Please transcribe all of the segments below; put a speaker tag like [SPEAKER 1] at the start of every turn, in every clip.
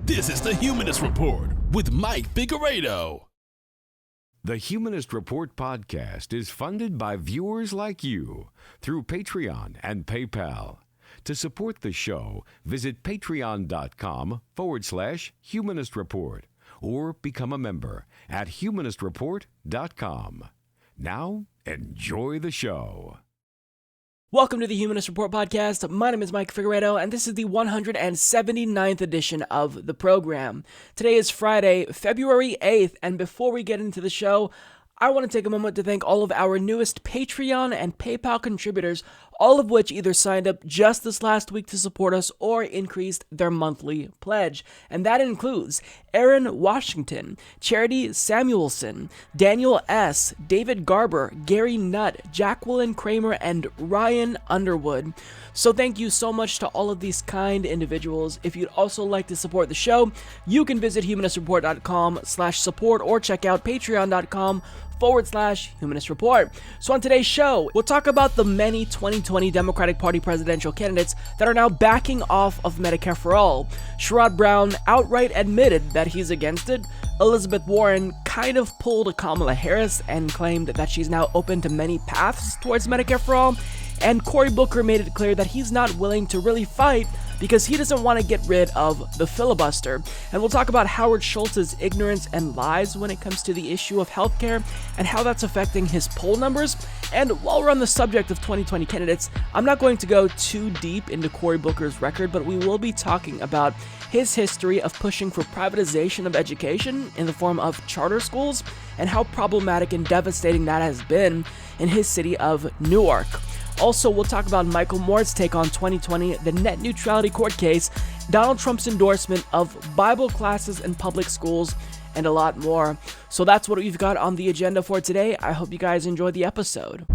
[SPEAKER 1] This is the Humanist Report with Mike Figueredo.
[SPEAKER 2] The Humanist Report podcast is funded by viewers like you through Patreon and PayPal. To support the show, visit patreon.com/Humanist Report or become a member at humanistreport.com. Now, enjoy the show.
[SPEAKER 3] Welcome to the Humanist Report podcast. My name is Mike Figueredo, and this is the 179th edition of the program. Today is Friday, February 8th, and before we get into the show, I want to take a moment to thank all of our newest Patreon and PayPal contributors, all of which either signed up just this last week to support us or increased their monthly pledge. And that includes Aaron Washington, Charity Samuelson, Daniel S., David Garber, Gary Nutt, Jacqueline Kramer, and Ryan Underwood. So thank you so much to all of these kind individuals. If you'd also like to support the show, you can visit humanistreport.com/support or check out patreon.com/Humanist Report. So on today's show, we'll talk about the many 2020 Democratic Party presidential candidates that are now backing off of Medicare for All. Sherrod Brown outright admitted that he's against it. Elizabeth Warren kind of pulled a Kamala Harris and claimed that she's now open to many paths towards Medicare for All. And Cory Booker made it clear that he's not willing to really fight because he doesn't want to get rid of the filibuster. And we'll talk about Howard Schultz's ignorance and lies when it comes to the issue of healthcare and how that's affecting his poll numbers. And while we're on the subject of 2020 candidates, I'm not going to go too deep into Cory Booker's record, but we will be talking about his history of pushing for privatization of education in the form of charter schools and how problematic and devastating that has been in his city of Newark. Also, we'll talk about Michael Moore's take on 2020, the net neutrality court case, Donald Trump's endorsement of Bible classes in public schools, and a lot more. So that's what we've got on the agenda for today. I hope you guys enjoy the episode.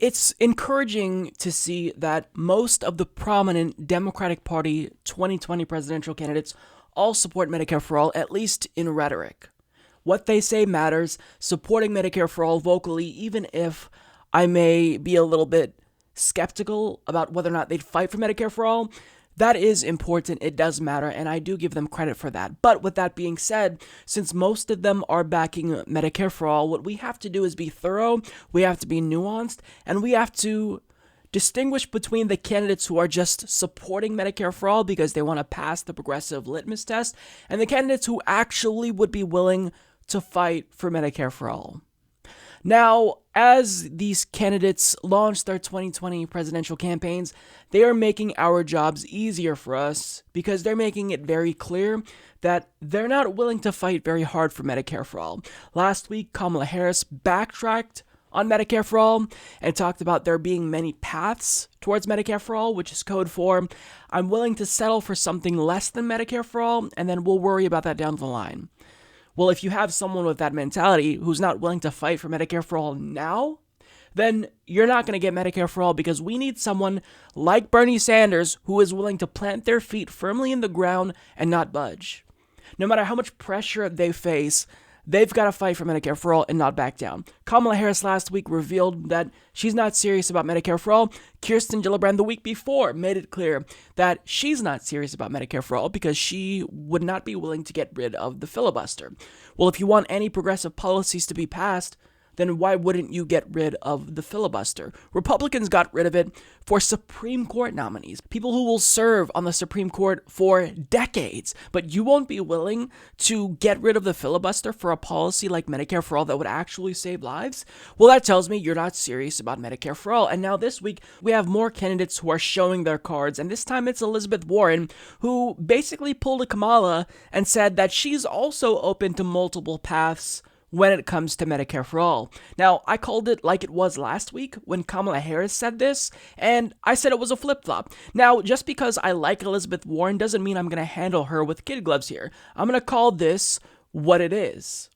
[SPEAKER 3] It's encouraging to see that most of the prominent Democratic Party 2020 presidential candidates all support Medicare for All, at least in rhetoric. What they say matters, supporting Medicare for All vocally, even if I may be a little bit skeptical about whether or not they'd fight for Medicare for All. That is important. It does matter, and I do give them credit for that. But with that being said, since most of them are backing Medicare for All, what we have to do is be thorough, we have to be nuanced, and we have to distinguish between the candidates who are just supporting Medicare for All because they want to pass the progressive litmus test, and the candidates who actually would be willing to fight for Medicare for All. Now, as these candidates launch their 2020 presidential campaigns, they are making our jobs easier for us because they're making it very clear that they're not willing to fight very hard for Medicare for All. Last week, Kamala Harris backtracked on Medicare for All and talked about there being many paths towards Medicare for All, which is code for, I'm willing to settle for something less than Medicare for All, and then we'll worry about that down the line. Well, if you have someone with that mentality who's not willing to fight for Medicare for All now, then you're not going to get Medicare for All because we need someone like Bernie Sanders who is willing to plant their feet firmly in the ground and not budge. No matter how much pressure they face, they've got to fight for Medicare for All and not back down. Kamala Harris last week revealed that she's not serious about Medicare for All. Kirsten Gillibrand the week before made it clear that she's not serious about Medicare for All because she would not be willing to get rid of the filibuster. Well, if you want any progressive policies to be passed, then why wouldn't you get rid of the filibuster? Republicans got rid of it for Supreme Court nominees, people who will serve on the Supreme Court for decades. But you won't be willing to get rid of the filibuster for a policy like Medicare for All that would actually save lives? Well, that tells me you're not serious about Medicare for All. And now this week, we have more candidates who are showing their cards. And this time it's Elizabeth Warren, who basically pulled a Kamala and said that she's also open to multiple paths when it comes to Medicare for All. Now, I called it like it was last week when Kamala Harris said this, and I said it was a flip-flop. Now, just because I like Elizabeth Warren doesn't mean I'm going to handle her with kid gloves here. I'm going to call this what it is.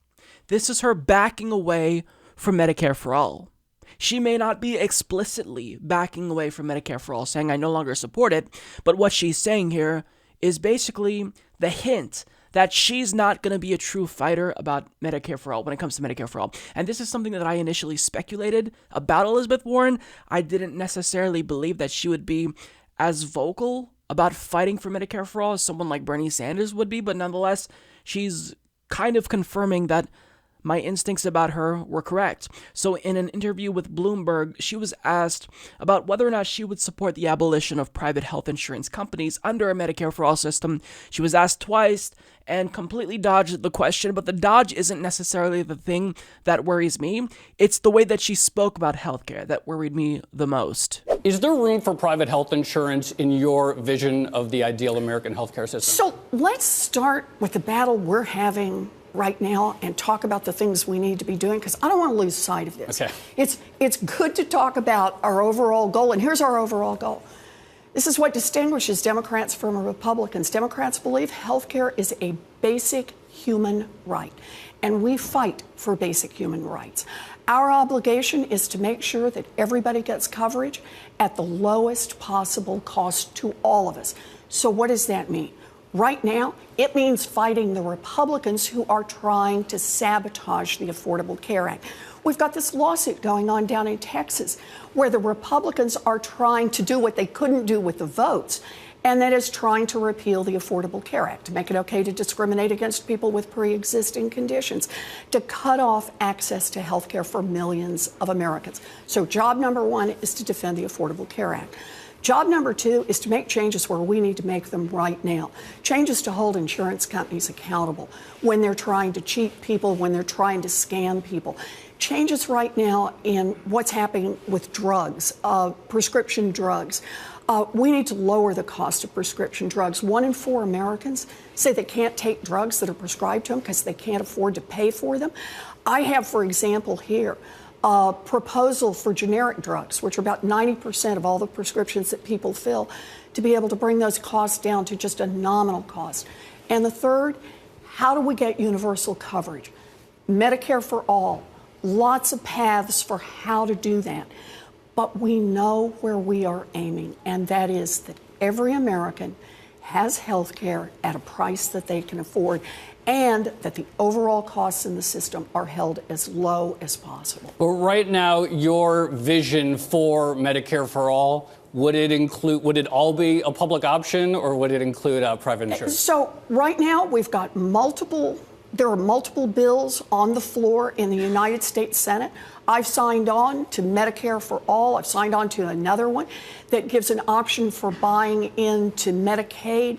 [SPEAKER 3] This is her backing away from Medicare for All. She may not be explicitly backing away from Medicare for All, saying I no longer support it, but what she's saying here is basically the hint that she's not going to be a true fighter about Medicare for All when it comes to Medicare for All. And this is something that I initially speculated about Elizabeth Warren. I didn't necessarily believe that she would be as vocal about fighting for Medicare for all as someone like Bernie Sanders would be, but nonetheless, she's kind of confirming that my instincts about her were correct. So in an interview with Bloomberg, she was asked about whether or not she would support the abolition of private health insurance companies under a Medicare for all system. She was asked twice and completely dodged the question, but the dodge isn't necessarily the thing that worries me. It's the way that she spoke about healthcare that worried me the most.
[SPEAKER 4] Is there room for private health insurance in your vision of the ideal American healthcare system?
[SPEAKER 5] So let's start with the battle we're having right now and talk about the things we need to be doing, because I don't want to lose sight of this.
[SPEAKER 4] Okay.
[SPEAKER 5] It's good to talk about our overall goal, and here's our overall goal. This is what distinguishes Democrats from Republicans. Democrats believe health care is a basic human right, and we fight for basic human rights. Our obligation is to make sure that everybody gets coverage at the lowest possible cost to all of us. So what does that mean? Right now, it means fighting the Republicans who are trying to sabotage the Affordable Care Act. We've got this lawsuit going on down in Texas where the Republicans are trying to do what they couldn't do with the votes, and that is trying to repeal the Affordable Care Act, to make it okay to discriminate against people with pre-existing conditions, to cut off access to health care for millions of Americans. So job number one is to defend the Affordable Care Act. Job number two is to make changes where we need to make them right now. Changes to hold insurance companies accountable when they're trying to cheat people, when they're trying to scam people. Changes right now in what's happening with drugs, prescription drugs. We need to lower the cost of prescription drugs. 1 in 4 Americans say they can't take drugs that are prescribed to them because they can't afford to pay for them. I have, for example, here, a proposal for generic drugs, which are about 90% of all the prescriptions that people fill, to be able to bring those costs down to just a nominal cost. And the third, how do we get universal coverage? Medicare for all, lots of paths for how to do that. But we know where we are aiming, and that is that every American has health care at a price that they can afford, and that the overall costs in the system are held as low as possible.
[SPEAKER 4] But right now, your vision for Medicare for all, would it all be a public option, or would it include private insurance?
[SPEAKER 5] So right now we've got there are multiple bills on the floor in the United States Senate. I've signed on to Medicare for all. I've signed on to another one that gives an option for buying into Medicaid.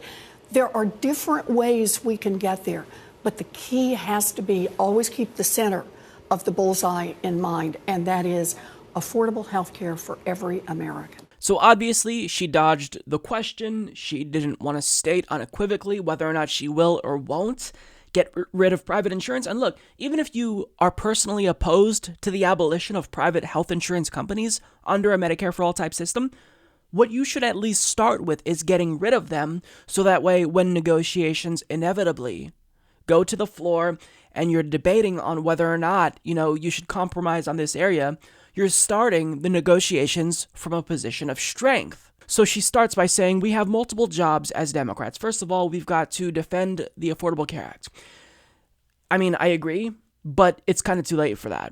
[SPEAKER 5] There are different ways we can get there, but the key has to be always keep the center of the bullseye in mind, and that is affordable health care for every American.
[SPEAKER 3] So obviously, she dodged the question. She didn't want to state unequivocally whether or not she will or won't get rid of private insurance. And look, even if you are personally opposed to the abolition of private health insurance companies under a Medicare for all type system, what you should at least start with is getting rid of them, so that way when negotiations inevitably go to the floor and you're debating on whether or not, you should compromise on this area, you're starting the negotiations from a position of strength. So she starts by saying, we have multiple jobs as Democrats. First of all, we've got to defend the Affordable Care Act. I mean, I agree, but it's kind of too late for that.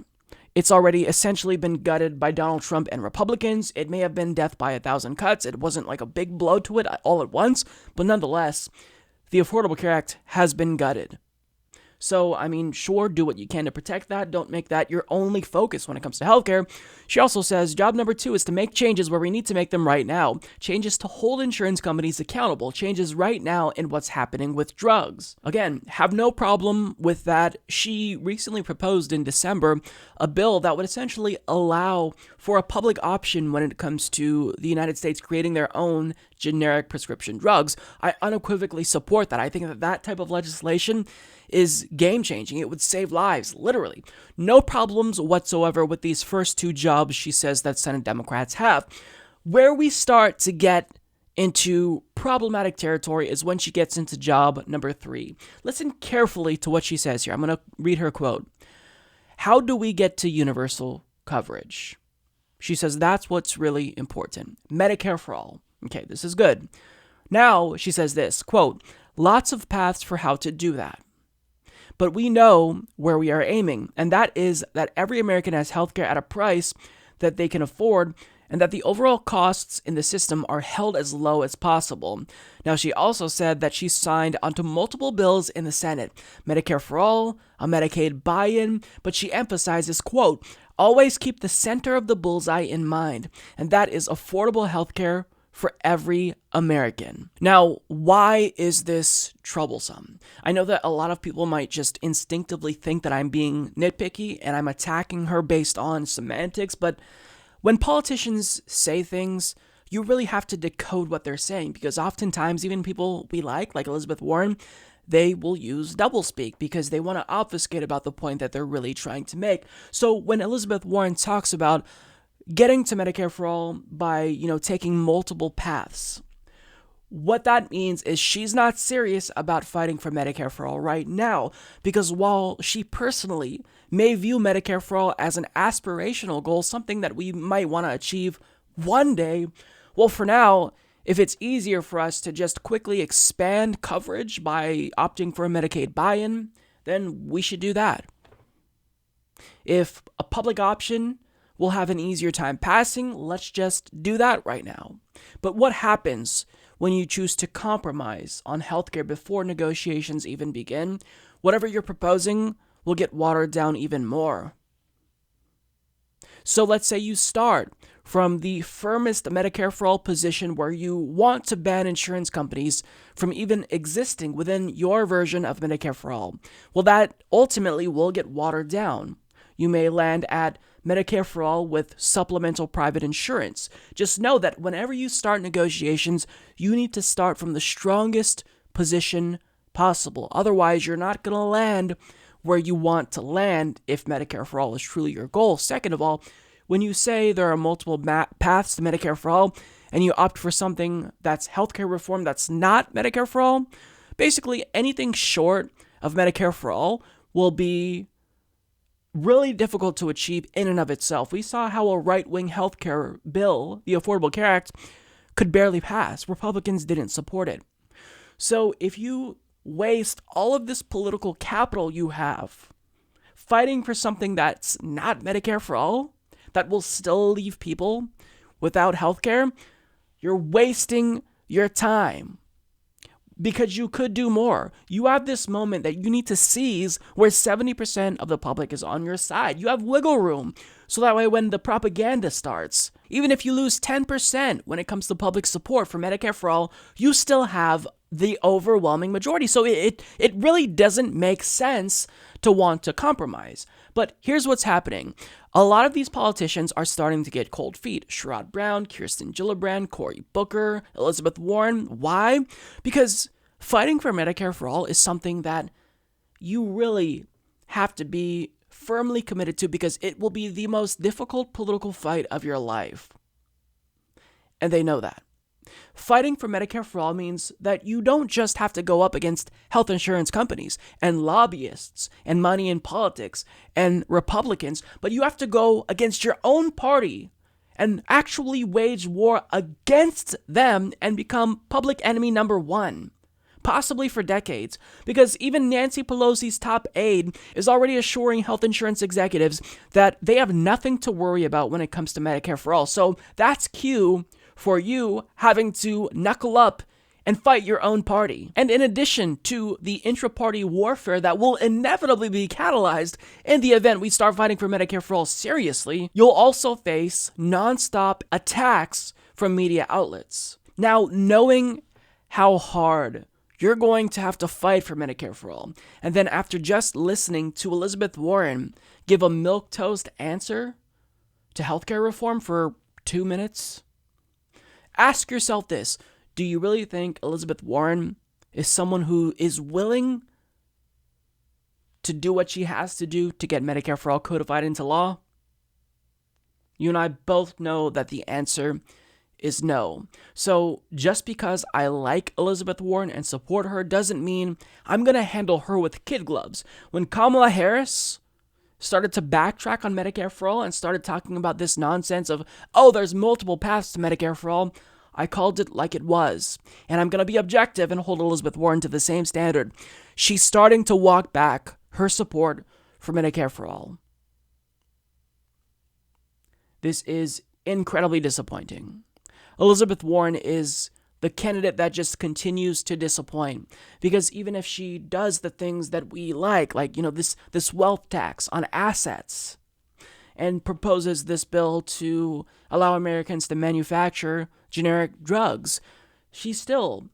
[SPEAKER 3] It's already essentially been gutted by Donald Trump and Republicans. It may have been death by 1,000 cuts. It wasn't like a big blow to it all at once, but nonetheless, the Affordable Care Act has been gutted. So, I mean, sure, do what you can to protect that. Don't make that your only focus when it comes to healthcare. She also says job number 2 is to make changes where we need to make them right now. Changes to hold insurance companies accountable. Changes right now in what's happening with drugs. Again, have no problem with that. She recently proposed in December a bill that would essentially allow for a public option when it comes to the United States creating their own generic prescription drugs. I unequivocally support that. I think that type of legislation is game-changing. It would save lives, literally. No problems whatsoever with these first 2 jobs she says that Senate Democrats have. Where we start to get into problematic territory is when she gets into job number 3. Listen carefully to what she says here. I'm going to read her quote. How do we get to universal coverage? She says that's what's really important. Medicare for all. Okay, this is good. Now, she says this, quote, lots of paths for how to do that. But we know where we are aiming, and that is that every American has healthcare at a price that they can afford and that the overall costs in the system are held as low as possible. Now, she also said that she signed onto multiple bills in the Senate, Medicare for All, a Medicaid buy-in, but she emphasizes, quote, always keep the center of the bullseye in mind, and that is affordable healthcare for every American. Now, why is this troublesome? I know that a lot of people might just instinctively think that I'm being nitpicky and I'm attacking her based on semantics, but when politicians say things, you really have to decode what they're saying, because oftentimes even people we like Elizabeth Warren, they will use doublespeak because they want to obfuscate about the point that they're really trying to make. So when Elizabeth Warren talks about getting to Medicare for All by, taking multiple paths, what that means is she's not serious about fighting for Medicare for All right now, because while she personally may view Medicare for All as an aspirational goal, something that we might want to achieve one day, well, for now, if it's easier for us to just quickly expand coverage by opting for a Medicaid buy-in, then we should do that. If a public option will have an easier time passing, let's just do that right now. But what happens when you choose to compromise on healthcare before negotiations even begin? Whatever you're proposing will get watered down even more. So let's say you start from the firmest Medicare for All position where you want to ban insurance companies from even existing within your version of Medicare for All. Well, that ultimately will get watered down. You may land at Medicare for All with supplemental private insurance. Just know that whenever you start negotiations, you need to start from the strongest position possible. Otherwise, you're not going to land where you want to land if Medicare for All is truly your goal. Second of all, when you say there are multiple paths to Medicare for All and you opt for something that's healthcare reform that's not Medicare for All, basically anything short of Medicare for All will be really difficult to achieve in and of itself. We saw how a right-wing healthcare bill, the Affordable Care Act, could barely pass. Republicans didn't support it. So if you waste all of this political capital you have fighting for something that's not Medicare for All, that will still leave people without healthcare, you're wasting your time. Because you could do more. You have this moment that you need to seize where 70% of the public is on your side. You have wiggle room. So that way when the propaganda starts, even if you lose 10% when it comes to public support for Medicare for All, you still have the overwhelming majority. So it really doesn't make sense to want to compromise. But here's what's happening. A lot of these politicians are starting to get cold feet. Sherrod Brown, Kirsten Gillibrand, Cory Booker, Elizabeth Warren. Why? Because fighting for Medicare for All is something that you really have to be firmly committed to, because it will be the most difficult political fight of your life. And they know that. Fighting for Medicare for All means that you don't just have to go up against health insurance companies and lobbyists and money in politics and Republicans, but you have to go against your own party and actually wage war against them and become public enemy number one, possibly for decades, because even Nancy Pelosi's top aide is already assuring health insurance executives that they have nothing to worry about when it comes to Medicare for All. So that's cue for you having to knuckle up and fight your own party. And in addition to the intra-party warfare that will inevitably be catalyzed in the event we start fighting for Medicare for All seriously, you'll also face nonstop attacks from media outlets. Now, knowing how hard you're going to have to fight for Medicare for All, and then after just listening to Elizabeth Warren give a milquetoast answer to healthcare reform for 2 minutes, ask yourself this. Do you really think Elizabeth Warren is someone who is willing to do what she has to do to get Medicare for All codified into law? You and I both know that the answer is no. So just because I like Elizabeth Warren and support her doesn't mean I'm going to handle her with kid gloves. When Kamala Harris started to backtrack on Medicare for All and started talking about this nonsense of, oh, there's multiple paths to Medicare for All, I called it like it was. And I'm going to be objective and hold Elizabeth Warren to the same standard. She's starting to walk back her support for Medicare for All. This is incredibly disappointing. Elizabeth Warren is the candidate that just continues to disappoint, because even if she does the things that we like, this wealth tax on assets, and proposes this bill to allow Americans to manufacture generic drugs, she still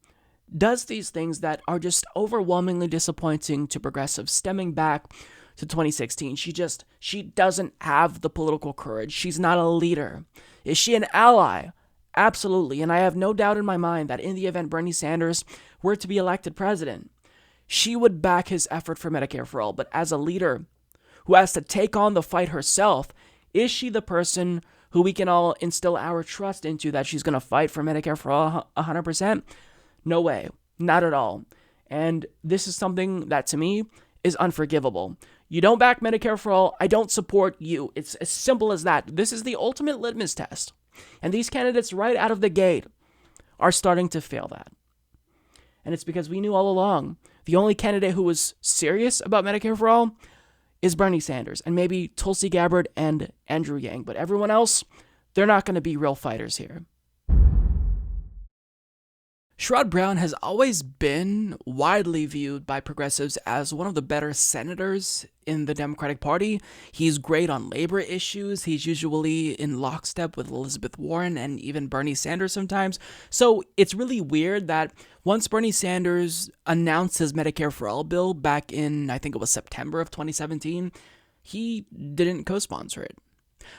[SPEAKER 3] does these things that are just overwhelmingly disappointing to progressives, stemming back to 2016. She doesn't have the political courage. She's not a leader. Is she an ally? Absolutely. And I have no doubt in my mind that in the event Bernie Sanders were to be elected president, she would back his effort for Medicare for all. But as a leader who has to take on the fight herself, is she the person who we can all instill our trust into, that she's going to fight for Medicare for all 100%? No way. Not at all. And this is something that, to me, is unforgivable. You don't back Medicare for all, I don't support you. It's as simple as that. This is the ultimate litmus test. And these candidates right out of the gate are starting to fail that. And it's because we knew all along the only candidate who was serious about Medicare for all is Bernie Sanders, and maybe Tulsi Gabbard and Andrew Yang. But everyone else, they're not going to be real fighters here. Sherrod Brown has always been widely viewed by progressives as one of the better senators in the Democratic Party. He's great on labor issues. He's usually in lockstep with Elizabeth Warren and even Bernie Sanders sometimes. So it's really weird that once Bernie Sanders announced his Medicare for All bill back in, I think it was September of 2017, he didn't co-sponsor it.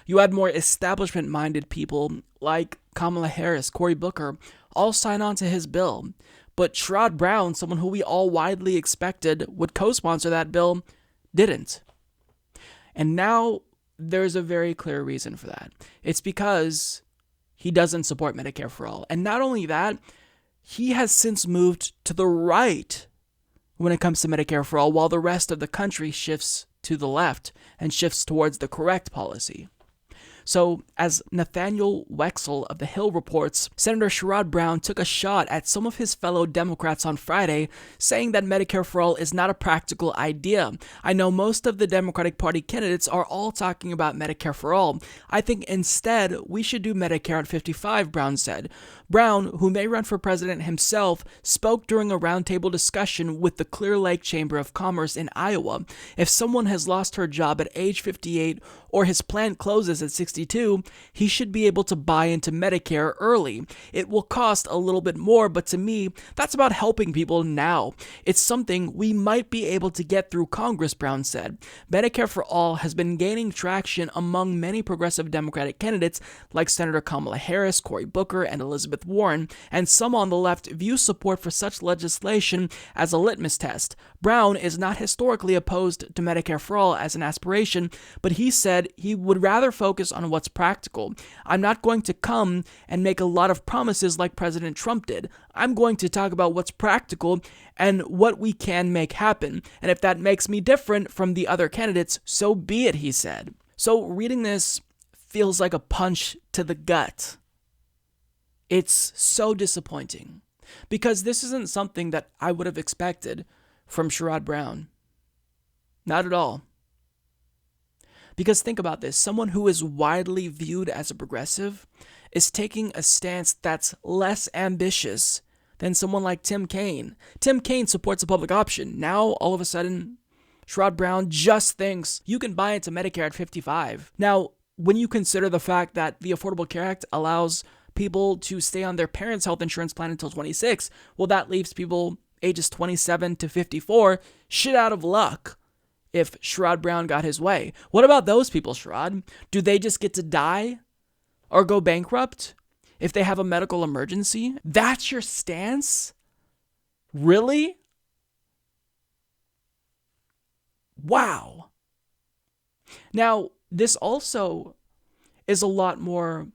[SPEAKER 3] You had more establishment-minded people like Kamala Harris, Cory Booker, all sign on to his bill. But Sherrod Brown, someone who we all widely expected would co-sponsor that bill, didn't. And now there's a very clear reason for that. It's because he doesn't support Medicare for all. And not only that, he has since moved to the right when it comes to Medicare for all, while the rest of the country shifts to the left and shifts towards the correct policy. So, as Nathaniel Wexel of The Hill reports, Senator Sherrod Brown took a shot at some of his fellow Democrats on Friday, saying that Medicare for all is not a practical idea. I know most of the Democratic Party candidates are all talking about Medicare for all. I think instead we should do Medicare at 55, Brown said. Brown, who may run for president himself, spoke during a roundtable discussion with the Clear Lake Chamber of Commerce in Iowa. If someone has lost her job at age 58 or his plant closes at 62, he should be able to buy into Medicare early. It will cost a little bit more, but to me, that's about helping people now. It's something we might be able to get through Congress, Brown said. Medicare for all has been gaining traction among many progressive Democratic candidates like Senator Kamala Harris, Cory Booker, and Elizabeth Warren, and some on the left view support for such legislation as a litmus test. Brown is not historically opposed to Medicare for all as an aspiration, but he said he would rather focus on what's practical. I'm not going to come and make a lot of promises like President Trump did. I'm going to talk about what's practical and what we can make happen. And if that makes me different from the other candidates, so be it, he said. So reading this feels like a punch to the gut. It's so disappointing because this isn't something that I would have expected from Sherrod Brown. Not at all. Because think about this, someone who is widely viewed as a progressive is taking a stance that's less ambitious than someone like Tim Kaine. Tim Kaine supports a public option. Now, all of a sudden, Sherrod Brown just thinks you can buy into Medicare at 55. Now, when you consider the fact that the Affordable Care Act allows people to stay on their parents' health insurance plan until 26, well, that leaves people ages 27 to 54 shit out of luck if Sherrod Brown got his way. What about those people, Sherrod? Do they just get to die or go bankrupt if they have a medical emergency? That's your stance? Really? Wow. Now, this also is a lot more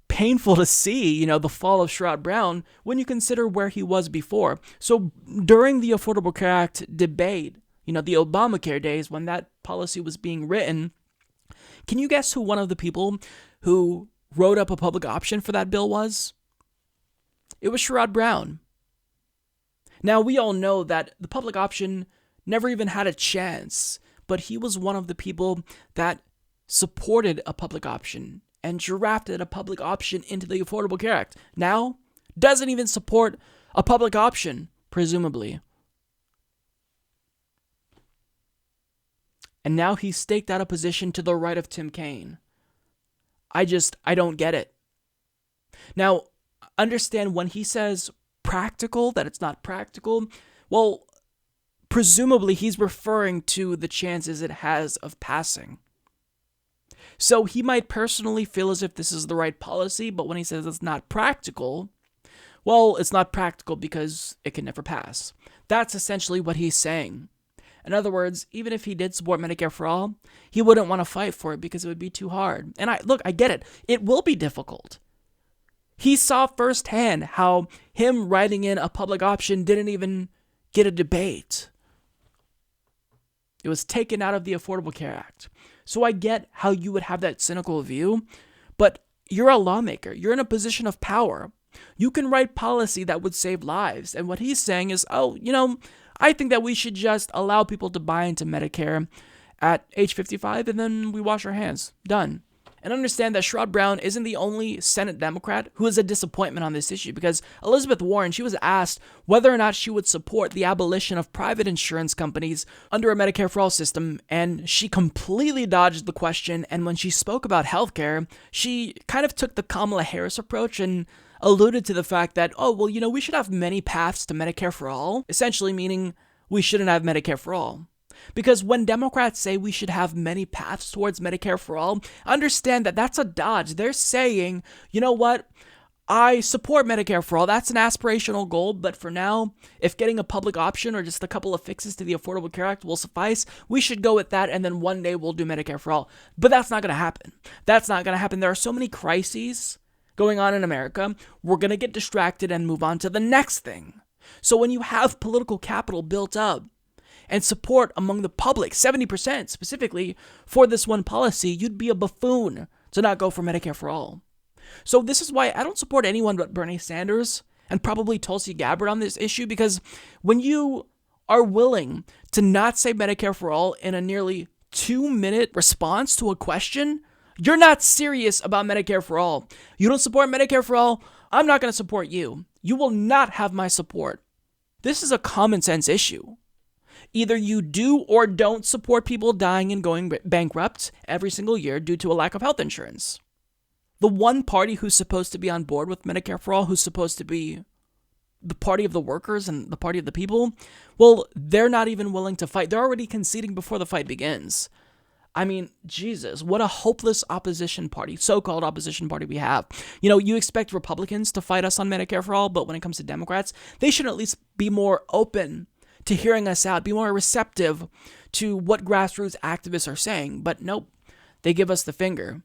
[SPEAKER 3] painful to see, the fall of Sherrod Brown when you consider where he was before. So during the Affordable Care Act debate, the Obamacare days when that policy was being written, can you guess who one of the people who wrote up a public option for that bill was? It was Sherrod Brown. Now, we all know that the public option never even had a chance, but he was one of the people that supported a public option and drafted a public option into the Affordable Care Act. Now, doesn't even support a public option, presumably. And now he's staked out a position to the right of Tim Kaine. I don't get it. Now, understand when he says practical, that it's not practical, well, presumably he's referring to the chances it has of passing. So he might personally feel as if this is the right policy, but when he says it's not practical, well, it's not practical because it can never pass. That's essentially what he's saying. In other words, even if he did support Medicare for all, he wouldn't want to fight for it because it would be too hard. And I get it. It will be difficult. He saw firsthand how him writing in a public option didn't even get a debate. It was taken out of the Affordable Care Act. So I get how you would have that cynical view, but you're a lawmaker. You're in a position of power. You can write policy that would save lives. And what he's saying is, I think that we should just allow people to buy into Medicare at age 55 and then we wash our hands. Done. And understand that Sherrod Brown isn't the only Senate Democrat who is a disappointment on this issue, because Elizabeth Warren, she was asked whether or not she would support the abolition of private insurance companies under a Medicare for all system, and she completely dodged the question. And when she spoke about healthcare, she kind of took the Kamala Harris approach and alluded to the fact that, we should have many paths to Medicare for all, essentially meaning we shouldn't have Medicare for all. Because when Democrats say we should have many paths towards Medicare for all, understand that that's a dodge. They're saying, you know what? I support Medicare for all. That's an aspirational goal. But for now, if getting a public option or just a couple of fixes to the Affordable Care Act will suffice, we should go with that. And then one day we'll do Medicare for all. But that's not going to happen. That's not going to happen. There are so many crises going on in America. We're going to get distracted and move on to the next thing. So when you have political capital built up, and support among the public, 70% specifically, for this one policy, you'd be a buffoon to not go for Medicare for all. So this is why I don't support anyone but Bernie Sanders and probably Tulsi Gabbard on this issue, because when you are willing to not say Medicare for all in a nearly 2-minute response to a question, you're not serious about Medicare for all. You don't support Medicare for all, I'm not going to support you. You will not have my support. This is a common sense issue. Either you do or don't support people dying and going bankrupt every single year due to a lack of health insurance. The one party who's supposed to be on board with Medicare for all, who's supposed to be the party of the workers and the party of the people, well, they're not even willing to fight. They're already conceding before the fight begins. I mean, Jesus, what a hopeless opposition party, so-called opposition party we have. You expect Republicans to fight us on Medicare for all, but when it comes to Democrats, they should at least be more open to hearing us out, be more receptive to what grassroots activists are saying. But nope, they give us the finger.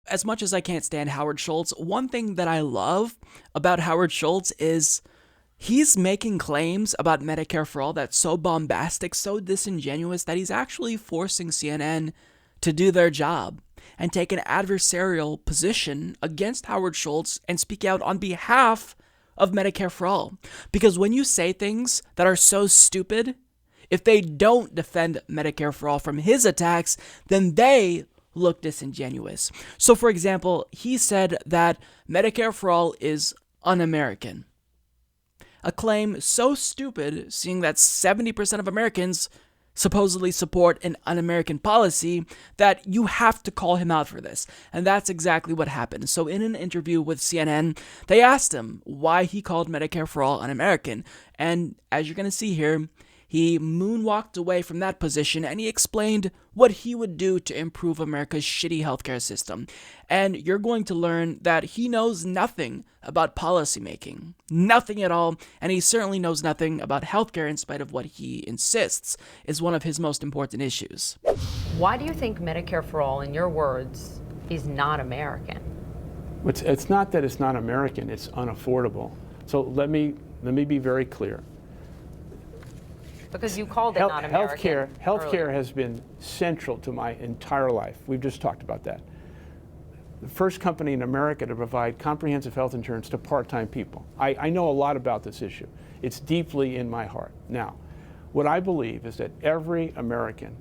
[SPEAKER 3] As much as I can't stand Howard Schultz, one thing that I love about Howard Schultz is he's making claims about Medicare for all that's so bombastic, so disingenuous, that he's actually forcing CNN to do their job and take an adversarial position against Howard Schultz and speak out on behalf of Medicare for all. Because when you say things that are so stupid, if they don't defend Medicare for all from his attacks, then they look disingenuous. So for example, he said that Medicare for all is un-American. A claim so stupid, seeing that 70% of Americans supposedly support an un-American policy, that you have to call him out for this. And that's exactly what happened. So in an interview with CNN, they asked him why he called Medicare for all un-American. And as you're going to see here, he moonwalked away from that position and he explained what he would do to improve America's shitty healthcare system. And you're going to learn that he knows nothing about policymaking. Nothing at all. And he certainly knows nothing about healthcare, in spite of what he insists is one of his most important issues.
[SPEAKER 6] Why do you think Medicare for all, in your words, is not American?
[SPEAKER 7] It's not that it's not American, it's unaffordable. So let me be very clear.
[SPEAKER 6] Because you called it not American.
[SPEAKER 7] Healthcare has been central to my entire life. We've just talked about that. The first company in America to provide comprehensive health insurance to part-time people. I know a lot about this issue. It's deeply in my heart. Now, what I believe is that every American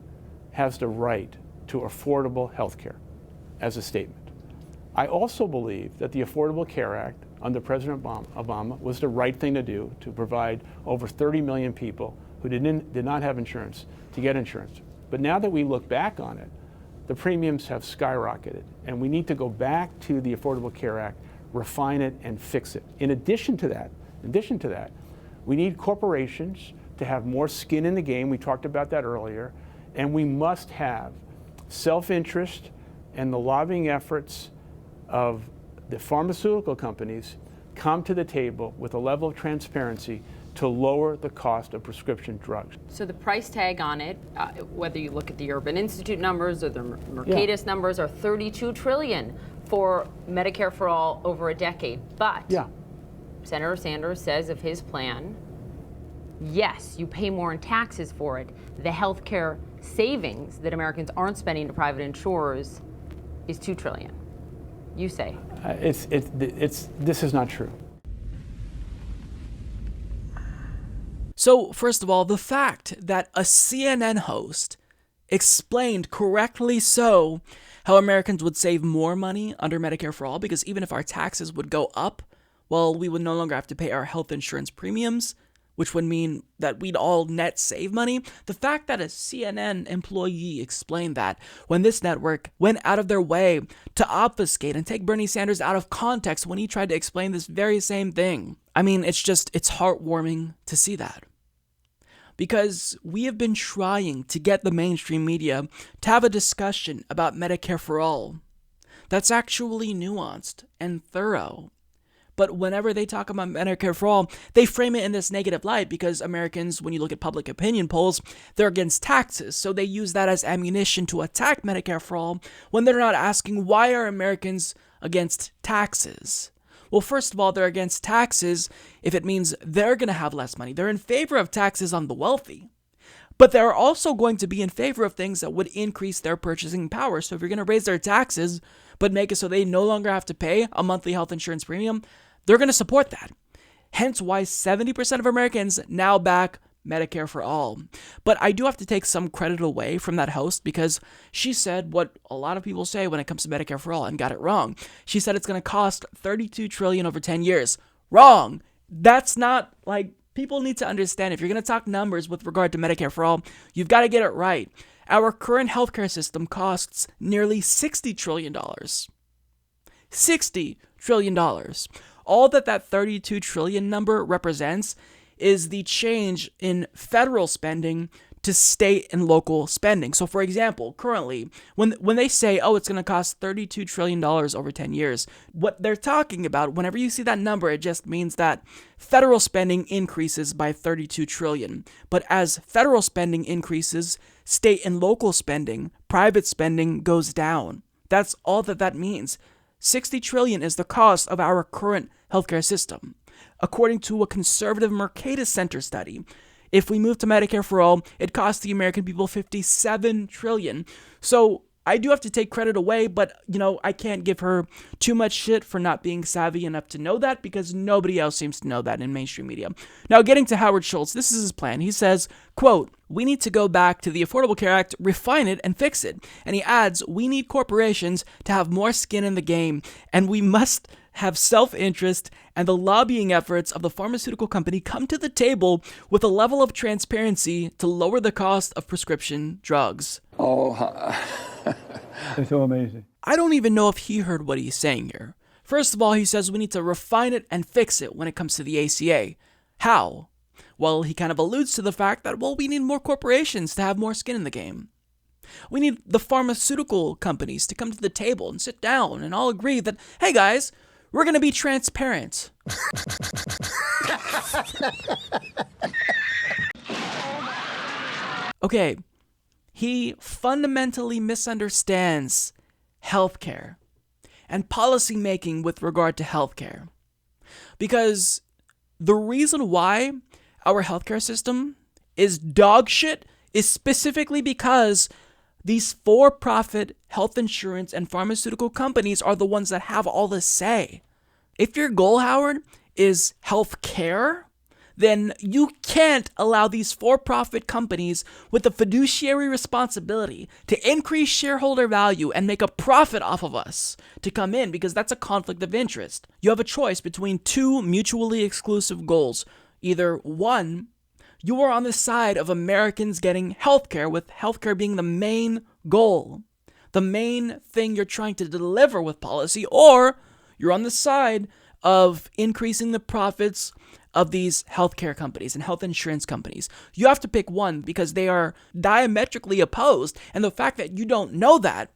[SPEAKER 7] has the right to affordable health care. as a statement. I also believe that the Affordable Care Act under President Obama was the right thing to do to provide over 30 million people who did not have insurance to get insurance. But now that we look back on it, the premiums have skyrocketed, and we need to go back to the Affordable Care Act, refine it, and fix it. In addition to that, we need corporations to have more skin in the game. We talked about that earlier. And we must have self-interest and the lobbying efforts of the pharmaceutical companies come to the table with a level of transparency to lower the cost of prescription drugs.
[SPEAKER 6] So the price tag on it, whether you look at the Urban Institute numbers or the Mercatus numbers, are $32 trillion for Medicare for all over a decade. But Senator Sanders says of his plan, yes, you pay more in taxes for it. The health care savings that Americans aren't spending to private insurers is $2 trillion. You say.
[SPEAKER 7] This is not true.
[SPEAKER 3] So, first of all, the fact that a CNN host explained correctly so how Americans would save more money under Medicare for all, because even if our taxes would go up, well, we would no longer have to pay our health insurance premiums, which would mean that we'd all net save money. The fact that a CNN employee explained that when this network went out of their way to obfuscate and take Bernie Sanders out of context when he tried to explain this very same thing. I mean, it's heartwarming to see that. Because we have been trying to get the mainstream media to have a discussion about Medicare for all that's actually nuanced and thorough. But whenever they talk about Medicare for all, they frame it in this negative light because Americans, when you look at public opinion polls, they're against taxes. So they use that as ammunition to attack Medicare for all when they're not asking why are Americans against taxes. Well, first of all, they're against taxes if it means they're going to have less money. They're in favor of taxes on the wealthy. But they're also going to be in favor of things that would increase their purchasing power. So if you're going to raise their taxes, but make it so they no longer have to pay a monthly health insurance premium, they're going to support that. Hence why 70% of Americans now back Medicare for all. But I do have to take some credit away from that host because she said what a lot of people say when it comes to Medicare for all and got it wrong. She said it's going to cost $32 trillion over 10 years. Wrong. That's not like people need to understand. If you're going to talk numbers with regard to Medicare for all, you've got to get it right. Our current healthcare system costs nearly $60 trillion. $60 trillion. All that 32 trillion number represents is the change in federal spending to state and local spending. So for example, currently, when they say, oh, it's going to cost $32 trillion over 10 years, what they're talking about, whenever you see that number, it just means that federal spending increases by $32 trillion. But as federal spending increases, state and local spending, private spending goes down. That's all that means. $60 trillion is the cost of our current healthcare system. According to a conservative Mercatus Center study, if we move to Medicare for all, it costs the American people $57 trillion. So I do have to take credit away, but, I can't give her too much shit for not being savvy enough to know that because nobody else seems to know that in mainstream media. Now, getting to Howard Schultz, this is his plan. He says, quote, we need to go back to the Affordable Care Act, refine it, and fix it. And he adds, we need corporations to have more skin in the game, and we must have self-interest and the lobbying efforts of the pharmaceutical company come to the table with a level of transparency to lower the cost of prescription drugs.
[SPEAKER 8] Oh, it's so amazing.
[SPEAKER 3] I don't even know if he heard what he's saying here. First of all, he says we need to refine it and fix it when it comes to the ACA. How? Well, he kind of alludes to the fact that, we need more corporations to have more skin in the game. We need the pharmaceutical companies to come to the table and sit down and all agree that, hey guys, we're going to be transparent. Okay, he fundamentally misunderstands healthcare and policy making with regard to healthcare. Because the reason why our healthcare system is dog shit is specifically because these for-profit health insurance and pharmaceutical companies are the ones that have all the say. If your goal, Howard, is health care, then you can't allow these for-profit companies with the fiduciary responsibility to increase shareholder value and make a profit off of us to come in, because that's a conflict of interest. You have a choice between two mutually exclusive goals. Either one, you are on the side of Americans getting healthcare, with healthcare being the main goal, the main thing you're trying to deliver with policy, or you're on the side of increasing the profits of these healthcare companies and health insurance companies. You have to pick one because they are diametrically opposed, and the fact that you don't know that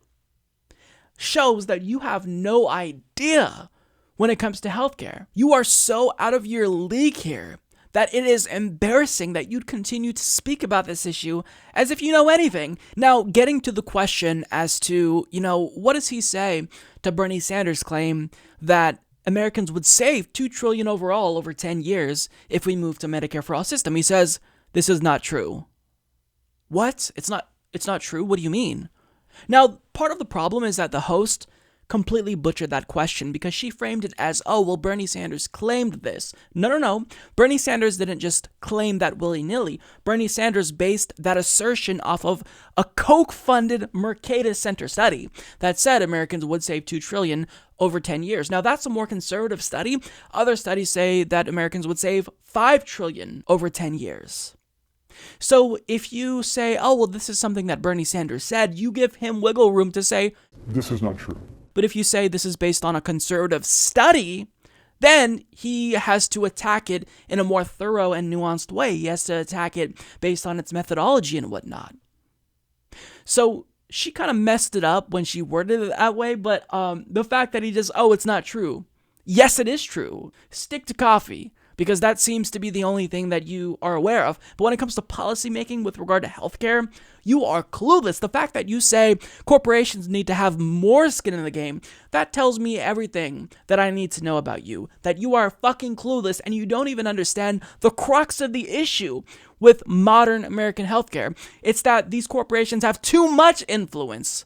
[SPEAKER 3] shows that you have no idea when it comes to healthcare. You are so out of your league here that it is embarrassing that you'd continue to speak about this issue as if you know anything. Now, getting to the question as to, what does he say to Bernie Sanders' claim that Americans would save $2 trillion overall over 10 years if we move to Medicare for All system? He says, this is not true. What? It's not true? What do you mean? Now, part of the problem is that the host completely butchered that question because she framed it as, oh, well, Bernie Sanders claimed this. No. Bernie Sanders didn't just claim that willy-nilly. Bernie Sanders based that assertion off of a Koch-funded Mercatus Center study that said Americans would save $2 trillion over 10 years. Now, that's a more conservative study. Other studies say that Americans would save $5 trillion over 10 years. So if you say, oh, well, this is something that Bernie Sanders said, you give him wiggle room to say,
[SPEAKER 9] this is not true.
[SPEAKER 3] But if you say this is based on a conservative study, then he has to attack it in a more thorough and nuanced way. He has to attack it based on its methodology and whatnot. So she kind of messed it up when she worded it that way, but the fact that he just, oh, it's not true. Yes, it is true. Stick to coffee, because that seems to be the only thing that you are aware of. But when it comes to policymaking with regard to healthcare, you are clueless. The fact that you say corporations need to have more skin in the game, that tells me everything that I need to know about you. That you are fucking clueless and you don't even understand the crux of the issue with modern American healthcare. It's that these corporations have too much influence.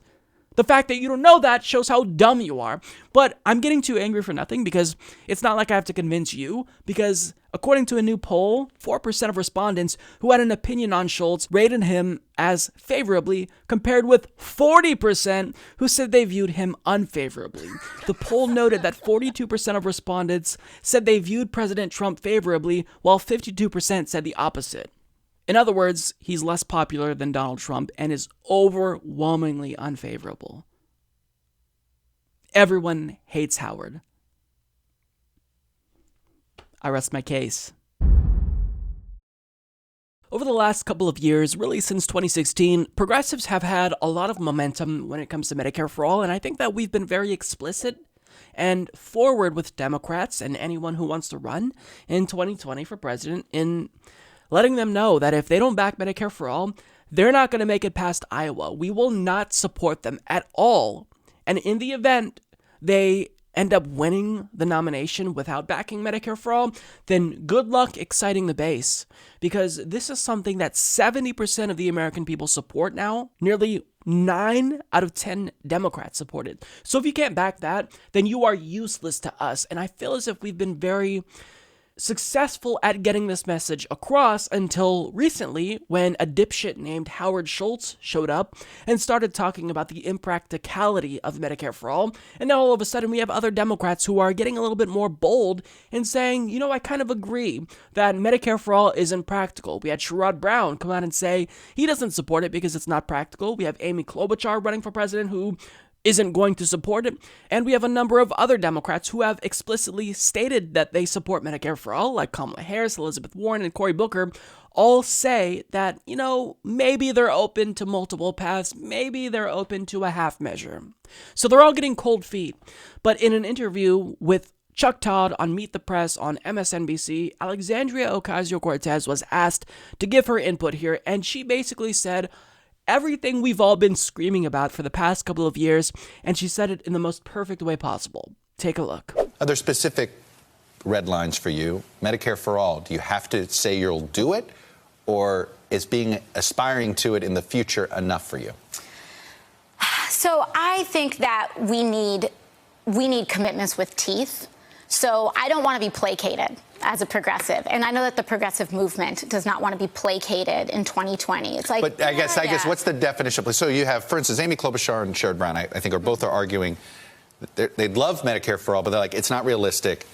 [SPEAKER 3] The fact that you don't know that shows how dumb you are. But I'm getting too angry for nothing, because it's not like I have to convince you, because according to a new poll, 4% of respondents who had an opinion on Schultz rated him as favorably, compared with 40% who said they viewed him unfavorably. The poll noted that 42% of respondents said they viewed President Trump favorably, while 52% said the opposite. In other words, he's less popular than Donald Trump and is overwhelmingly unfavorable. Everyone hates Howard. I rest my case. Over the last couple of years, really since 2016, progressives have had a lot of momentum when it comes to Medicare for All, and I think that we've been very explicit and forward with Democrats and anyone who wants to run in 2020 for president in letting them know that if they don't back Medicare for All, they're not going to make it past Iowa. We will not support them at all. And in the event they end up winning the nomination without backing Medicare for All, then good luck exciting the base, because this is something that 70% of the American people support now. Nearly 9 out of 10 Democrats support it. So if you can't back that, then you are useless to us. And I feel as if we've been very successful at getting this message across until recently, when a dipshit named Howard Schultz showed up and started talking about the impracticality of Medicare for All. And now all of a sudden we have other Democrats who are getting a little bit more bold and saying, I kind of agree that Medicare for All is impractical. We had Sherrod Brown come out and say he doesn't support it because it's not practical. We have Amy Klobuchar running for president who isn't going to support it. And we have a number of other Democrats who have explicitly stated that they support Medicare for All, like Kamala Harris, Elizabeth Warren, and Cory Booker, all say that, maybe they're open to multiple paths, maybe they're open to a half measure. So they're all getting cold feet. But in an interview with Chuck Todd on Meet the Press on MSNBC, Alexandria Ocasio-Cortez was asked to give her input here, and she basically said everything we've all been screaming about for the past couple of years, and she said it in the most perfect way possible. Take a look.
[SPEAKER 10] Are there specific red lines for you? Medicare for All, do you have to say you'll do it, or is aspiring to it in the future enough for you?
[SPEAKER 11] So I think that we need commitments with teeth.
[SPEAKER 9] So I don't want to be placated as a progressive. And I know that the progressive movement does not want to be placated in 2020. It's like,
[SPEAKER 10] but I guess what's the definition? So you have, for instance, Amy Klobuchar and Sherrod Brown, I think both are arguing they'd love Medicare for all, but they're like, it's not realistic.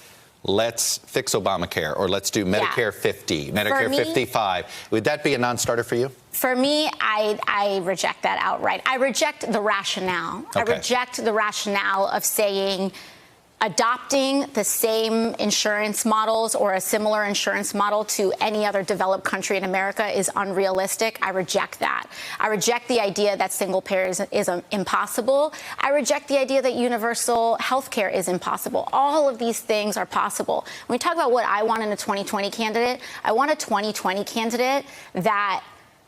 [SPEAKER 10] Let's fix Obamacare, or let's do Medicare 50, Medicare 55. Would that be a non-starter for you?
[SPEAKER 9] For me, I reject that outright. I reject the rationale.
[SPEAKER 10] Okay.
[SPEAKER 9] I reject the rationale of saying adopting the same insurance models or a similar insurance model to any other developed country in America is unrealistic. I reject that. I reject the idea that single payer is impossible. I reject the idea that universal health care is impossible. All of these things are possible. When we talk about what I want in a 2020 candidate, I want a 2020 candidate that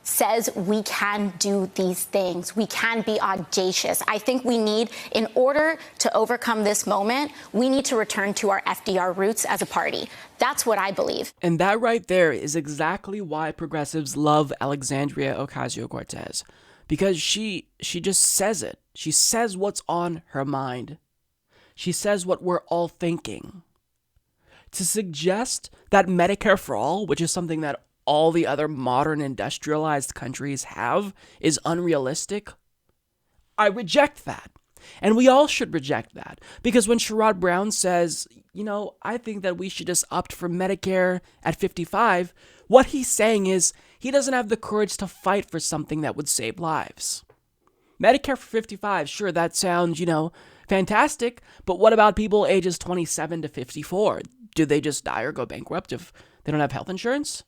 [SPEAKER 9] says we can do these things. We can be audacious. I think we need, in order to overcome this moment, we need to return to our FDR roots as a party. That's what I believe.
[SPEAKER 3] And that right there is exactly why progressives love Alexandria Ocasio-Cortez. Because she just says it. She says what's on her mind. She says what we're all thinking. To suggest that Medicare for all, which is something that all the other modern industrialized countries have, is unrealistic, I reject that. And we all should reject that. Because when Sherrod Brown says, I think that we should just opt for Medicare at 55, what he's saying is he doesn't have the courage to fight for something that would save lives. Medicare for 55, sure, that sounds, fantastic, but what about people ages 27 to 54? Do they just die or go bankrupt if they don't have health insurance?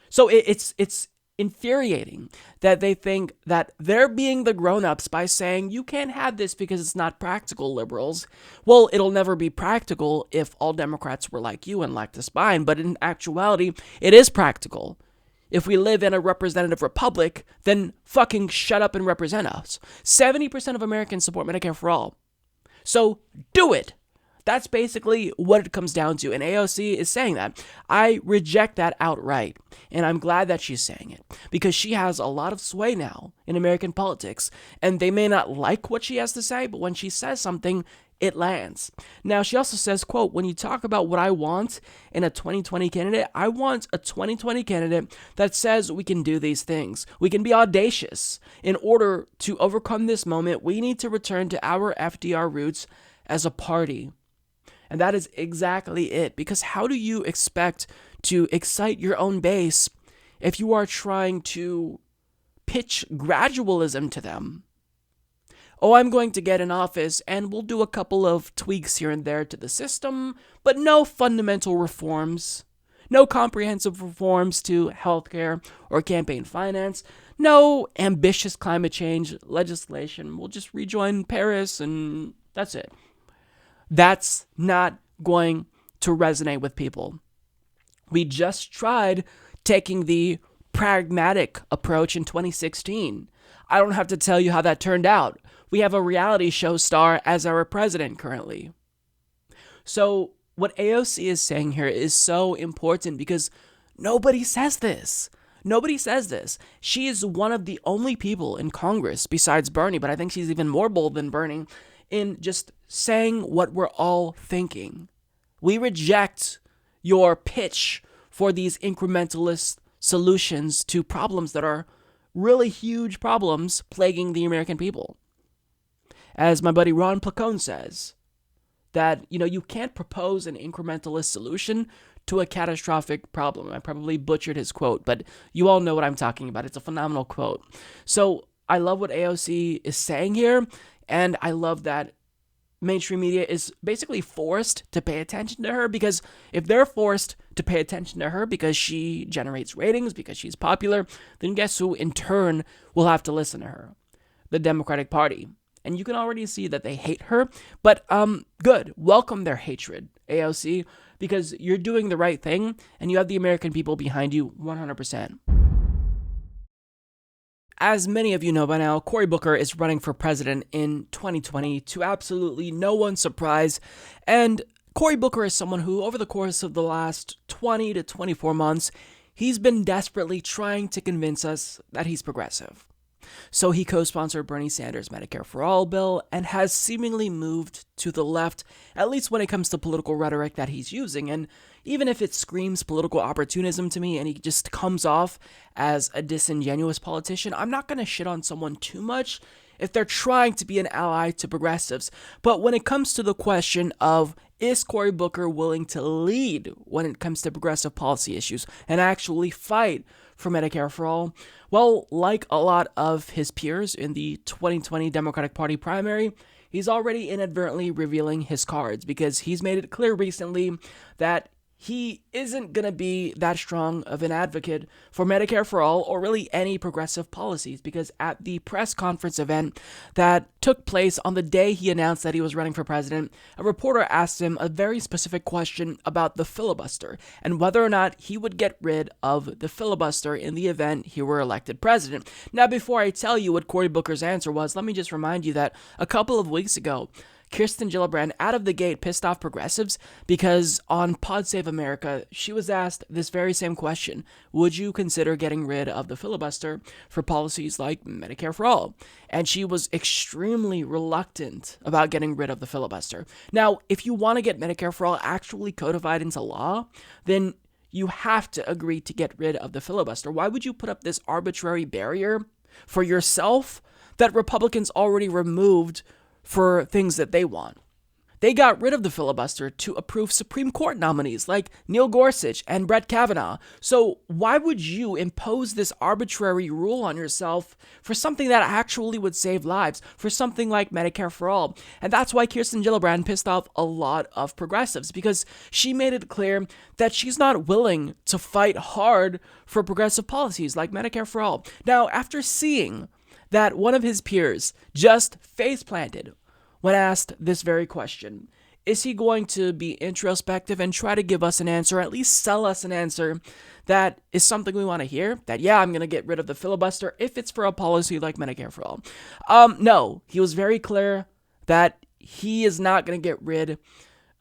[SPEAKER 3] So it's infuriating that they think that they're being the grown-ups by saying you can't have this because it's not practical, liberals. Well, it'll never be practical if all Democrats were like you and lacked a spine, but in actuality, it is practical. If we live in a representative republic, then fucking shut up and represent us. 70% of Americans support Medicare for all. So do it. That's basically what it comes down to, and AOC is saying that. I reject that outright, and I'm glad that she's saying it, because she has a lot of sway now in American politics, and they may not like what she has to say, but when she says something, it lands. Now, she also says, quote, when you talk about what I want in a 2020 candidate, I want a 2020 candidate that says we can do these things. We can be audacious. In order to overcome this moment, we need to return to our FDR roots as a party. And that is exactly it, because how do you expect to excite your own base if you are trying to pitch gradualism to them? Oh, I'm going to get in office and we'll do a couple of tweaks here and there to the system, but no fundamental reforms, no comprehensive reforms to healthcare or campaign finance, no ambitious climate change legislation. We'll just rejoin Paris and that's it. That's not going to resonate with people. We just tried taking the pragmatic approach in 2016. I don't have to tell you how that turned out. We have a reality show star as our president currently. So what AOC is saying here is so important because nobody says this. Nobody says this. She is one of the only people in Congress besides Bernie, but I think she's even more bold than Bernie, in just saying what we're all thinking. We reject your pitch for these incrementalist solutions to problems that are really huge problems plaguing the American people. As my buddy Ron Placone says, that, you can't propose an incrementalist solution to a catastrophic problem. I probably butchered his quote, but you all know what I'm talking about. It's a phenomenal quote. So I love what AOC is saying here. And I love that mainstream media is basically forced to pay attention to her, because if they're forced to pay attention to her because she generates ratings, because she's popular, then guess who in turn will have to listen to her? The Democratic Party. And you can already see that they hate her, but good. Welcome their hatred, AOC, because you're doing the right thing and you have the American people behind you 100%. As many of you know by now, Cory Booker is running for president in 2020 to absolutely no one's surprise. And Cory Booker is someone who, over the course of the last 20 to 24 months, he's been desperately trying to convince us that he's progressive. So he co-sponsored Bernie Sanders' Medicare for All bill and has seemingly moved to the left, at least when it comes to political rhetoric that he's using. And even if it screams political opportunism to me and he just comes off as a disingenuous politician, I'm not going to shit on someone too much if they're trying to be an ally to progressives. But when it comes to the question of, is Cory Booker willing to lead when it comes to progressive policy issues and actually fight for Medicare for All? Well, like a lot of his peers in the 2020 Democratic Party primary, he's already inadvertently revealing his cards because he's made it clear recently that he isn't going to be that strong of an advocate for Medicare for All or really any progressive policies, because at the press conference event that took place on the day he announced that he was running for president, a reporter asked him a very specific question about the filibuster and whether or not he would get rid of the filibuster in the event he were elected president. Now, before I tell you what Cory Booker's answer was, let me just remind you that a couple of weeks ago, Kirsten Gillibrand out of the gate pissed off progressives because on Pod Save America, she was asked this very same question. Would you consider getting rid of the filibuster for policies like Medicare for All? And she was extremely reluctant about getting rid of the filibuster. Now, if you want to get Medicare for All actually codified into law, then you have to agree to get rid of the filibuster. Why would you put up this arbitrary barrier for yourself that Republicans already removed for things that they want? They got rid of the filibuster to approve Supreme Court nominees like Neil Gorsuch and Brett Kavanaugh. So why would you impose this arbitrary rule on yourself for something that actually would save lives, for something like Medicare for All? And that's why Kirsten Gillibrand pissed off a lot of progressives, because she made it clear that she's not willing to fight hard for progressive policies like Medicare for All. Now, after seeing that one of his peers just face-planted when asked this very question, is he going to be introspective and try to give us an answer, at least sell us an answer that is something we want to hear? That, yeah, I'm going to get rid of the filibuster if it's for a policy like Medicare for All. No, he was very clear that he is not going to get rid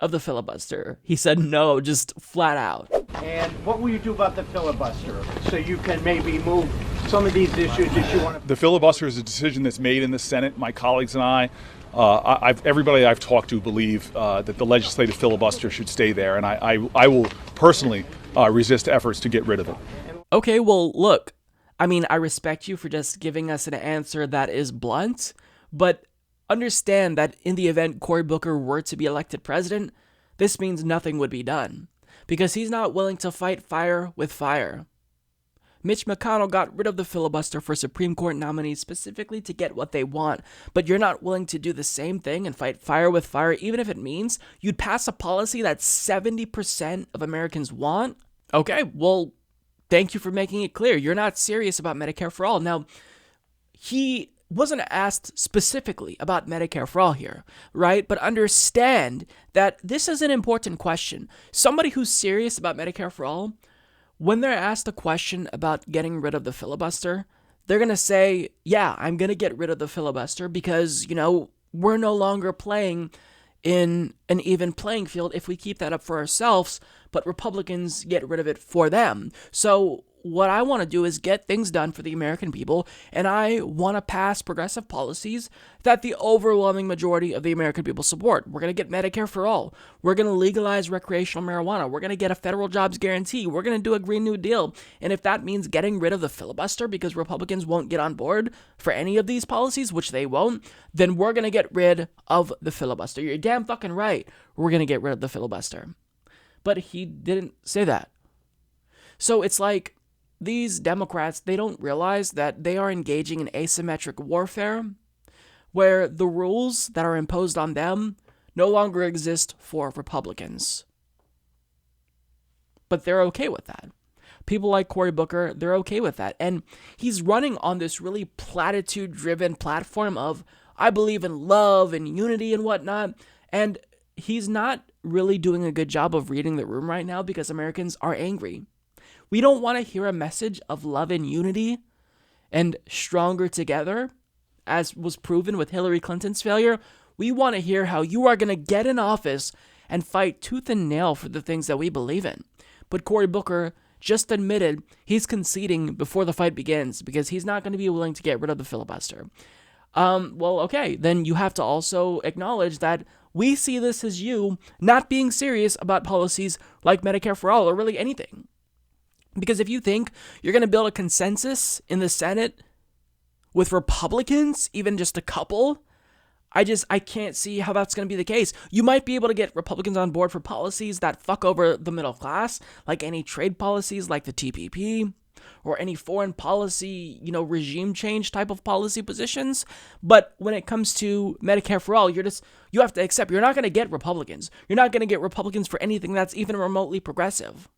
[SPEAKER 3] of the filibuster. He said no, just flat out.
[SPEAKER 11] And what will you do about the filibuster so you can maybe move some of these issues that you want to...
[SPEAKER 12] The filibuster is a decision that's made in the Senate. My colleagues and everybody I've talked to believe that the legislative filibuster should stay there, and I will personally resist efforts to get rid of it.
[SPEAKER 3] Okay, well, look, I mean, I respect you for just giving us an answer that is blunt, but understand that in the event Cory Booker were to be elected president, this means nothing would be done, because he's not willing to fight fire with fire. Mitch McConnell got rid of the filibuster for Supreme Court nominees specifically to get what they want, but you're not willing to do the same thing and fight fire with fire, even if it means you'd pass a policy that 70% of Americans want? Okay, well, thank you for making it clear. You're not serious about Medicare for All. Now, he wasn't asked specifically about Medicare for All here, right? But understand that this is an important question. Somebody who's serious about Medicare for All, when they're asked a question about getting rid of the filibuster, they're going to say, yeah, I'm going to get rid of the filibuster because, we're no longer playing in an even playing field if we keep that up for ourselves, but Republicans get rid of it for them. So what I want to do is get things done for the American people, and I want to pass progressive policies that the overwhelming majority of the American people support. We're going to get Medicare for All. We're going to legalize recreational marijuana. We're going to get a federal jobs guarantee. We're going to do a Green New Deal. And if that means getting rid of the filibuster because Republicans won't get on board for any of these policies, which they won't, then we're going to get rid of the filibuster. You're damn fucking right. We're going to get rid of the filibuster. But he didn't say that. So it's like, these Democrats, they don't realize that they are engaging in asymmetric warfare where the rules that are imposed on them no longer exist for Republicans. But they're okay with that. People like Cory Booker, they're okay with that. And he's running on this really platitude-driven platform of, I believe in love and unity and whatnot. And he's not really doing a good job of reading the room right now because Americans are angry. We don't want to hear a message of love and unity and stronger together, as was proven with Hillary Clinton's failure. We want to hear how you are going to get in office and fight tooth and nail for the things that we believe in. But Cory Booker just admitted he's conceding before the fight begins because he's not going to be willing to get rid of the filibuster. Well, okay, then you have to also acknowledge that we see this as you not being serious about policies like Medicare for All or really anything. Because if you think you're going to build a consensus in the Senate with Republicans, even just a couple, I can't see how that's going to be the case. You might be able to get Republicans on board for policies that fuck over the middle class, like any trade policies like the TPP, or any foreign policy, regime change type of policy positions. But when it comes to Medicare for All, you have to accept you're not going to get Republicans. You're not going to get Republicans for anything that's even remotely progressive.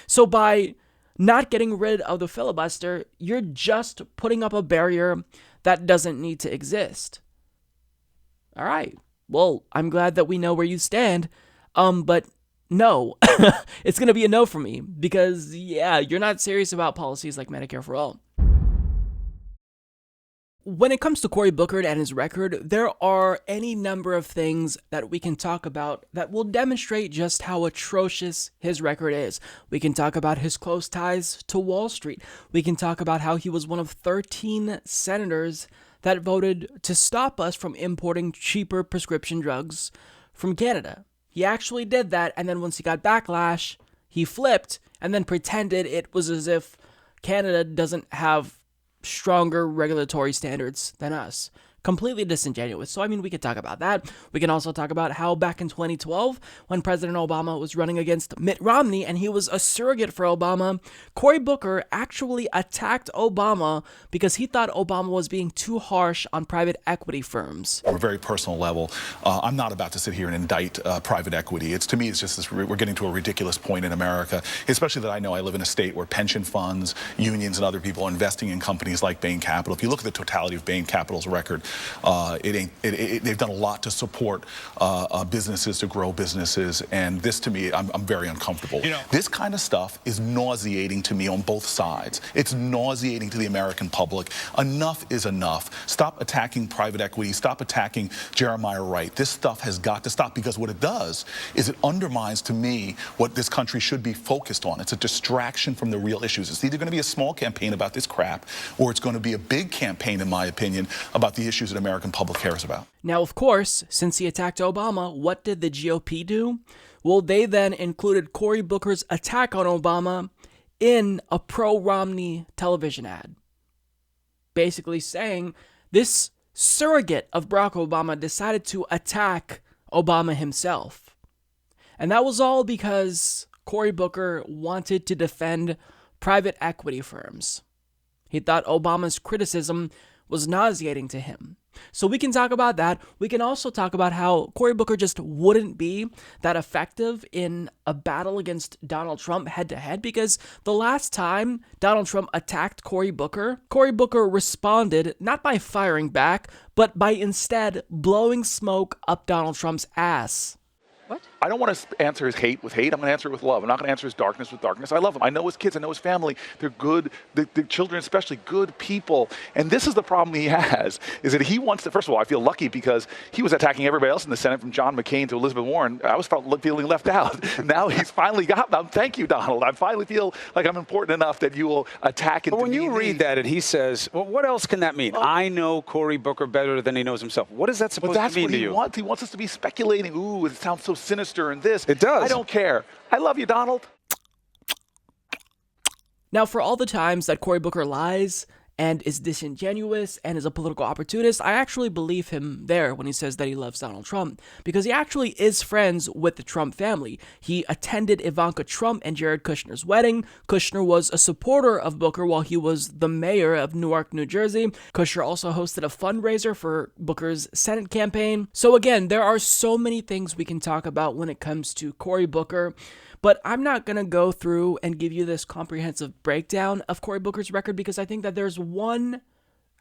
[SPEAKER 3] So by not getting rid of the filibuster, you're just putting up a barrier that doesn't need to exist. All right. Well, I'm glad that we know where you stand. But no, it's going to be a no for me because, yeah, you're not serious about policies like Medicare for All. When it comes to Cory Booker and his record, there are any number of things that we can talk about that will demonstrate just how atrocious his record is. We can talk about his close ties to Wall Street. We can talk about how he was one of 13 senators that voted to stop us from importing cheaper prescription drugs from Canada. He actually did that, and then once he got backlash, he flipped and then pretended it was as if Canada doesn't have stronger regulatory standards than us. Completely disingenuous. So, we could talk about that. We can also talk about how back in 2012, when President Obama was running against Mitt Romney and he was a surrogate for Obama, Cory Booker actually attacked Obama because he thought Obama was being too harsh on private equity firms.
[SPEAKER 13] On a very personal level, I'm not about to sit here and indict private equity. To me, it's just this, we're getting to a ridiculous point in America, especially that I know I live in a state where pension funds, unions, and other people are investing in companies like Bain Capital. If you look at the totality of Bain Capital's record, they've done a lot to support businesses, to grow businesses, and this, to me, I'm very uncomfortable. This kind of stuff is nauseating to me on both sides. It's nauseating to the American public. Enough is enough. Stop attacking private equity. Stop attacking Jeremiah Wright. This stuff has got to stop, because what it does is it undermines, to me, what this country should be focused on. It's a distraction from the real issues. It's either going to be a small campaign about this crap, or it's going to be a big campaign, in my opinion, about the issues that American public cares about.
[SPEAKER 3] Now, of course, since he attacked Obama, what did the GOP do? Well, they then included Cory Booker's attack on Obama in a pro-Romney television ad, basically saying this surrogate of Barack Obama decided to attack Obama himself. And that was all because Cory Booker wanted to defend private equity firms. He thought Obama's criticism was nauseating to him. So we can talk about that. We can also talk about how Cory Booker just wouldn't be that effective in a battle against Donald Trump head-to-head, because the last time Donald Trump attacked Cory Booker responded not by firing back, but by instead blowing smoke up Donald Trump's ass.
[SPEAKER 6] What?
[SPEAKER 13] I don't want to answer his hate with hate. I'm going to answer it with love. I'm not going to answer his darkness with darkness. I love him. I know his kids. I know his family. They're good. The children, especially, good people. And this is the problem he has, is that he wants to, first of all, I feel lucky because he was attacking everybody else in the Senate, from John McCain to Elizabeth Warren. I was feeling left out. Now he's finally got them. Thank you, Donald. I finally feel like I'm important enough that you will attack and
[SPEAKER 14] But when you read that and he says, well, what else can that mean? I know Cory Booker better than he knows himself. What is that supposed to mean to you?
[SPEAKER 13] That's what he wants us to be speculating. Ooh, it sounds so sinister and this.
[SPEAKER 14] It does.
[SPEAKER 13] I don't care. I love you, Donald.
[SPEAKER 3] Now, for all the times that Cory Booker lies and is disingenuous and is a political opportunist, I actually believe him there when he says that he loves Donald Trump, because he actually is friends with the Trump family. He attended Ivanka Trump and Jared Kushner's wedding. Kushner was a supporter of Booker while he was the mayor of Newark, New Jersey. Kushner also hosted a fundraiser for Booker's Senate campaign. So again, there are so many things we can talk about when it comes to Cory Booker, but I'm not going to go through and give you this comprehensive breakdown of Cory Booker's record, because I think that there's one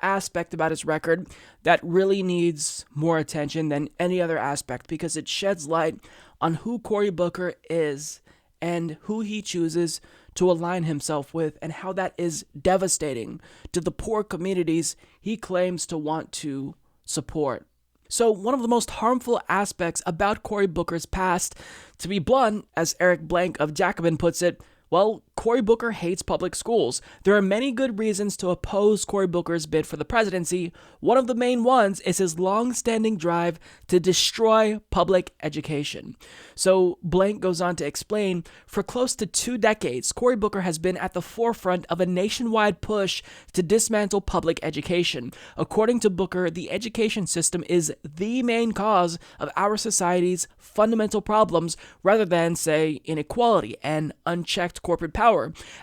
[SPEAKER 3] aspect about his record that really needs more attention than any other aspect, because it sheds light on who Cory Booker is and who he chooses to align himself with, and how that is devastating to the poor communities he claims to want to support. So one of the most harmful aspects about Cory Booker's past, to be blunt, as Eric Blank of Jacobin puts it, well, Cory Booker hates public schools. There are many good reasons to oppose Cory Booker's bid for the presidency. One of the main ones is his long-standing drive to destroy public education. So Blank goes on to explain, for close to 2 decades, Cory Booker has been at the forefront of a nationwide push to dismantle public education. According to Booker, the education system is the main cause of our society's fundamental problems, rather than, say, inequality and unchecked corporate power.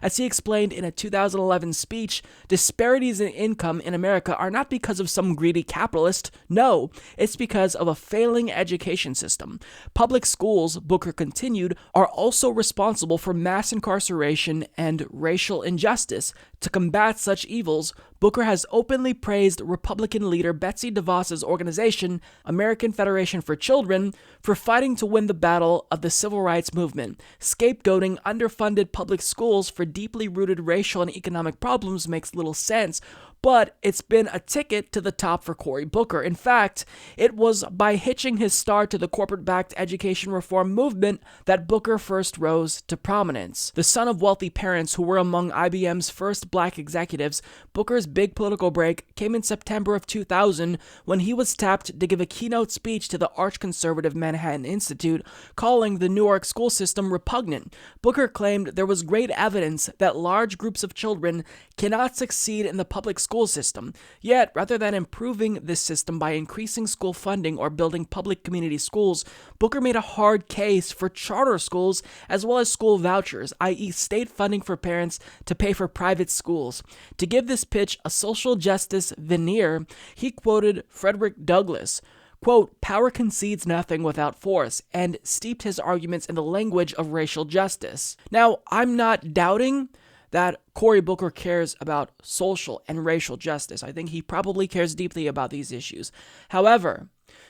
[SPEAKER 3] As he explained in a 2011 speech, disparities in income in America are not because of some greedy capitalist. No, it's because of a failing education system. Public schools, Booker continued, are also responsible for mass incarceration and racial injustice. To combat such evils, Booker has openly praised Republican leader Betsy DeVos's organization, American Federation for Children, for fighting to win the battle of the civil rights movement. Scapegoating underfunded public schools for deeply rooted racial and economic problems makes little sense, but it's been a ticket to the top for Cory Booker. In fact, it was by hitching his star to the corporate-backed education reform movement that Booker first rose to prominence. The son of wealthy parents who were among IBM's first black executives, Booker's big political break came in September of 2000 when he was tapped to give a keynote speech to the arch-conservative Manhattan Institute, calling the Newark school system repugnant. Booker claimed there was great evidence that large groups of children cannot succeed in the public school system. Yet, rather than improving this system by increasing school funding or building public community schools, Booker made a hard case for charter schools as well as school vouchers, i.e. state funding for parents to pay for private schools. To give this pitch a social justice veneer, he quoted Frederick Douglass, quote, "Power concedes nothing without force," and steeped his arguments in the language of racial justice. Now, I'm not doubting that Cory Booker cares about social and racial justice. I think he probably cares deeply about these issues. However,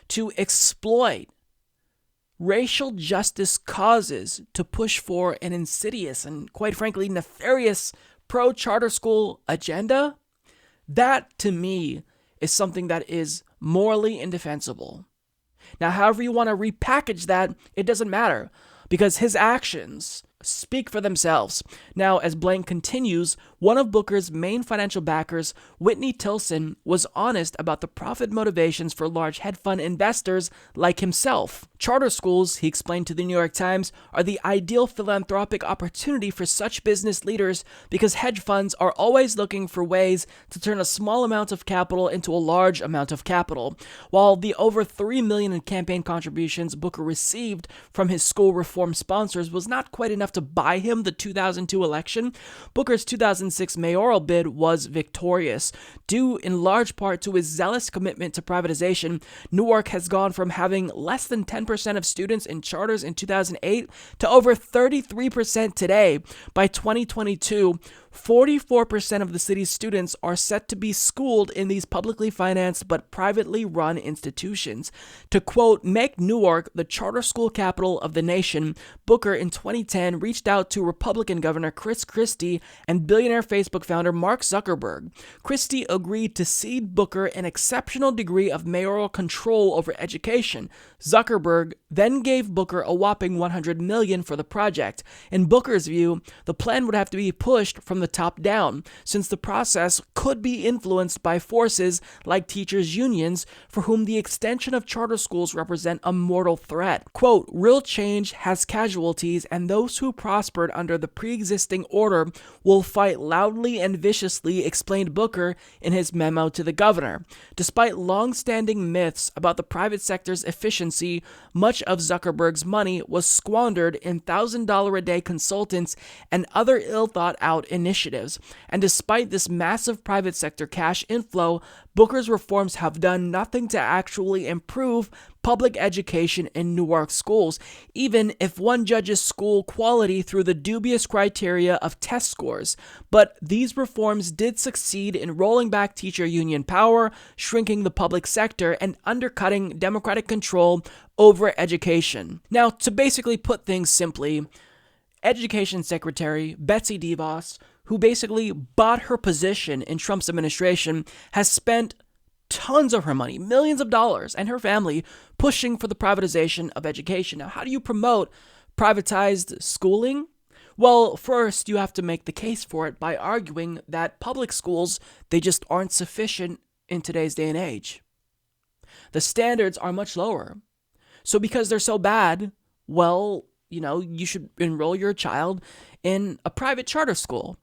[SPEAKER 3] to exploit racial justice causes to push for an insidious and, quite frankly, nefarious pro-charter school agenda, that, to me, is something that is morally indefensible. Now, however you want to repackage that, it doesn't matter, because his actions speak for themselves. Now, as Blank continues, one of Booker's main financial backers, Whitney Tilson, was honest about the profit motivations for large hedge fund investors like himself. Charter schools, he explained to the New York Times, are the ideal philanthropic opportunity for such business leaders because hedge funds are always looking for ways to turn a small amount of capital into a large amount of capital. While the over $3 million in campaign contributions Booker received from his school reform sponsors was not quite enough to buy him the 2002 election, Booker's 2006 mayoral bid was victorious. Due in large part to his zealous commitment to privatization, Newark has gone from having less than 10% of students in charters in 2008 to over 33% today. By 2022, 44% of the city's students are set to be schooled in these publicly financed but privately run institutions. To quote, "Make Newark the charter school capital of the nation," Booker in 2010 reached out to Republican Governor Chris Christie and billionaire Facebook founder Mark Zuckerberg. Christie agreed to cede Booker an exceptional degree of mayoral control over education. Zuckerberg then gave Booker a whopping $100 million for the project. In Booker's view, the plan would have to be pushed from the top down, since the process could be influenced by forces like teachers' unions, for whom the extension of charter schools represent a mortal threat. Quote, "Real change has casualties, and those who prospered under the pre-existing order will fight loudly and viciously," explained Booker in his memo to the governor. Despite long-standing myths about the private sector's efficiency, much of Zuckerberg's money was squandered in $1,000-a-day consultants and other ill-thought-out initiatives. And despite this massive private sector cash inflow, Booker's reforms have done nothing to actually improve public education in Newark schools, even if one judges school quality through the dubious criteria of test scores. But these reforms did succeed in rolling back teacher union power, shrinking the public sector, and undercutting democratic control over education. Now, to basically put things simply, Education Secretary Betsy DeVos, who basically bought her position in Trump's administration, has spent tons of her money, millions of dollars, and her family pushing for the privatization of education. Now, how do you promote privatized schooling? Well, first, you have to make the case for it by arguing that public schools, they just aren't sufficient in today's day and age. The standards are much lower. So because they're so bad, well, you should enroll your child in a private charter school.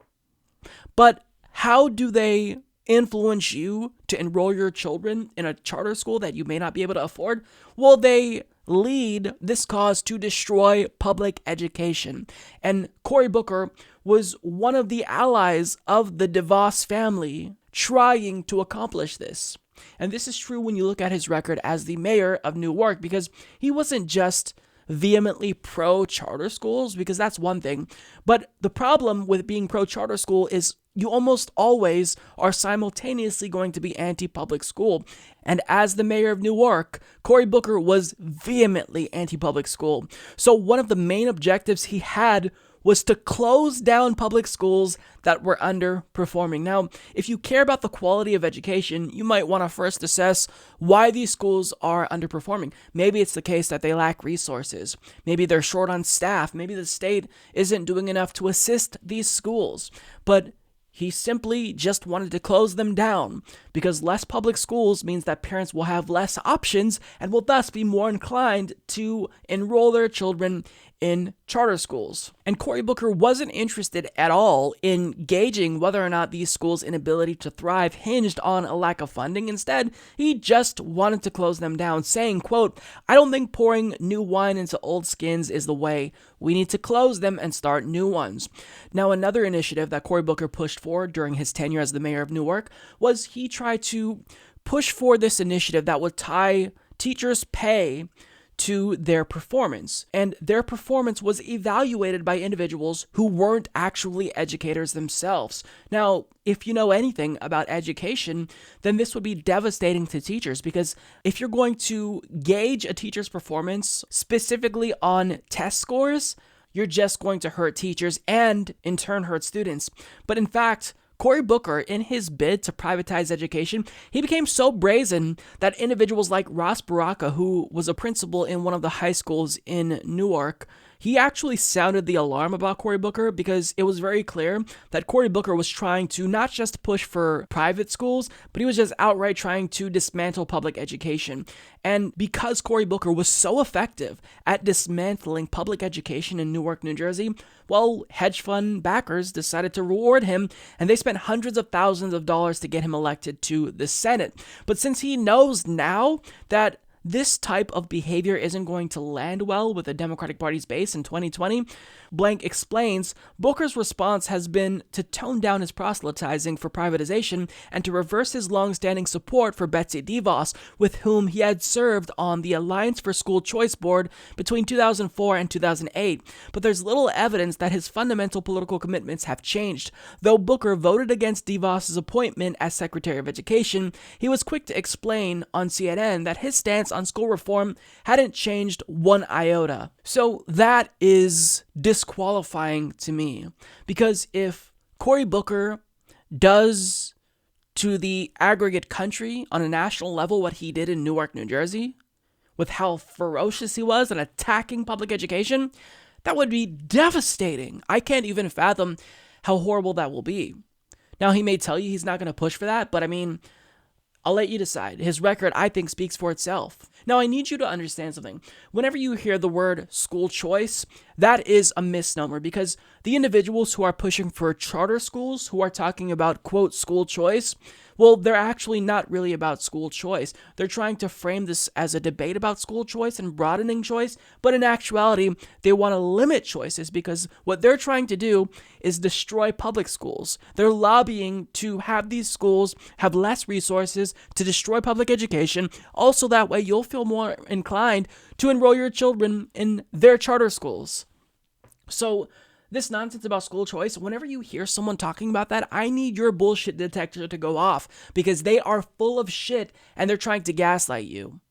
[SPEAKER 3] But how do they influence you to enroll your children in a charter school that you may not be able to afford? Well, they lead this cause to destroy public education. And Cory Booker was one of the allies of the DeVos family trying to accomplish this. And this is true when you look at his record as the mayor of Newark, because he wasn't just vehemently pro-charter schools, because that's one thing. But the problem with being pro-charter school is you almost always are simultaneously going to be anti-public school. And as the mayor of Newark, Cory Booker was vehemently anti-public school. So one of the main objectives he had was to close down public schools that were underperforming. Now, if you care about the quality of education, you might want to first assess why these schools are underperforming. Maybe it's the case that they lack resources. Maybe they're short on staff. Maybe the state isn't doing enough to assist these schools. But he simply just wanted to close them down because less public schools means that parents will have less options and will thus be more inclined to enroll their children in charter schools. And Cory Booker wasn't interested at all in gauging whether or not these schools' inability to thrive hinged on a lack of funding. Instead, he just wanted to close them down, saying, quote, "I don't think pouring new wine into old skins is the way. We need to close them and start new ones." Now, another initiative that Cory Booker pushed for during his tenure as the mayor of Newark was he tried to push for this initiative that would tie teachers' pay to their performance. And their performance was evaluated by individuals who weren't actually educators themselves. Now, if you know anything about education, then this would be devastating to teachers, because if you're going to gauge a teacher's performance specifically on test scores, you're just going to hurt teachers and in turn hurt students. But in fact, Cory Booker, in his bid to privatize education, he became so brazen that individuals like Ross Baraka, who was a principal in one of the high schools in Newark, he actually sounded the alarm about Cory Booker, because it was very clear that Cory Booker was trying to not just push for private schools, but he was just outright trying to dismantle public education. And because Cory Booker was so effective at dismantling public education in Newark, New Jersey, well, hedge fund backers decided to reward him, and they spent hundreds of thousands of dollars to get him elected to the Senate. But since he knows now that this type of behavior isn't going to land well with the Democratic Party's base in 2020, Blank explains, Booker's response has been to tone down his proselytizing for privatization and to reverse his long-standing support for Betsy DeVos, with whom he had served on the Alliance for School Choice Board between 2004 and 2008. But there's little evidence that his fundamental political commitments have changed. Though Booker voted against DeVos's appointment as Secretary of Education, he was quick to explain on CNN that his stance on school reform hadn't changed one iota. So that is disqualifying to me, because if Cory Booker does to the aggregate country on a national level what he did in Newark, New Jersey, with how ferocious he was in attacking public education, that would be devastating. I can't even fathom how horrible that will be. Now, he may tell you he's not going to push for that, but I mean, I'll let you decide. His record, I think, speaks for itself. Now, I need you to understand something. Whenever you hear the word school choice, that is a misnomer, because the individuals who are pushing for charter schools, who are talking about, quote, school choice, well, they're actually not really about school choice. They're trying to frame this as a debate about school choice and broadening choice, but in actuality, they want to limit choices, because what they're trying to do is destroy public schools. They're lobbying to have these schools have less resources, to destroy public education. Also, that way, you'll feel more inclined to enroll your children in their charter schools. So, this nonsense about school choice, whenever you hear someone talking about that, I need your bullshit detector to go off, because they are full of shit and they're trying to gaslight you.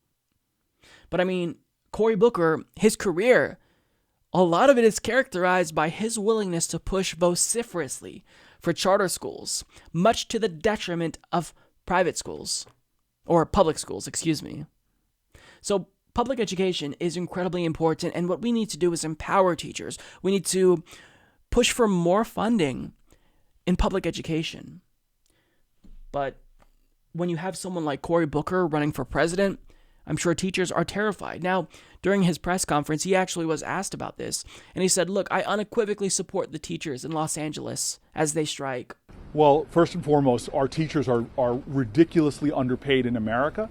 [SPEAKER 3] But I mean, Cory Booker, his career, a lot of it is characterized by his willingness to push vociferously for charter schools, much to the detriment of private schools, or public schools, excuse me. So public education is incredibly important, and what we need to do is empower teachers. We need to push for more funding in public education. But when you have someone like Cory Booker running for president, I'm sure teachers are terrified. Now, during his press conference, he actually was asked about this, and he said, look, I unequivocally support the teachers in Los Angeles as they strike.
[SPEAKER 12] Well, first and foremost, our teachers are ridiculously underpaid in America.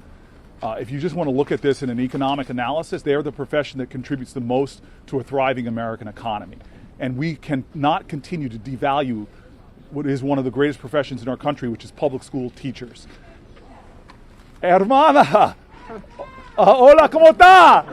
[SPEAKER 12] If you just want to look at this in an economic analysis, they are the profession that contributes the most to a thriving American economy. And we cannot continue to devalue what is one of the greatest professions in our country, which is public school teachers. Hermana! Hola, ¿cómo está?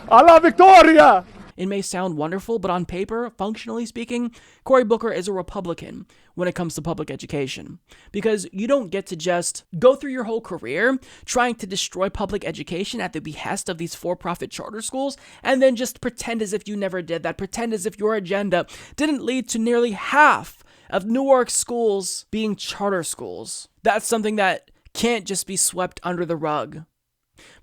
[SPEAKER 12] A la Victoria!
[SPEAKER 3] It may sound wonderful, but on paper, functionally speaking, Cory Booker is a Republican when it comes to public education. Because you don't get to just go through your whole career trying to destroy public education at the behest of these for-profit charter schools, and then just pretend as if you never did that, pretend as if your agenda didn't lead to nearly half of Newark schools being charter schools. That's something that can't just be swept under the rug.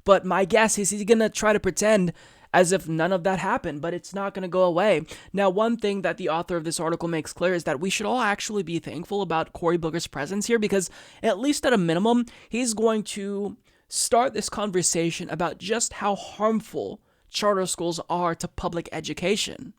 [SPEAKER 3] But my guess is he's going to try to pretend as if none of that happened, but it's not going to go away. Now, one thing that the author of this article makes clear is that we should all actually be thankful about Cory Booker's presence here, because at least at a minimum, he's going to start this conversation about just how harmful charter schools are to public education.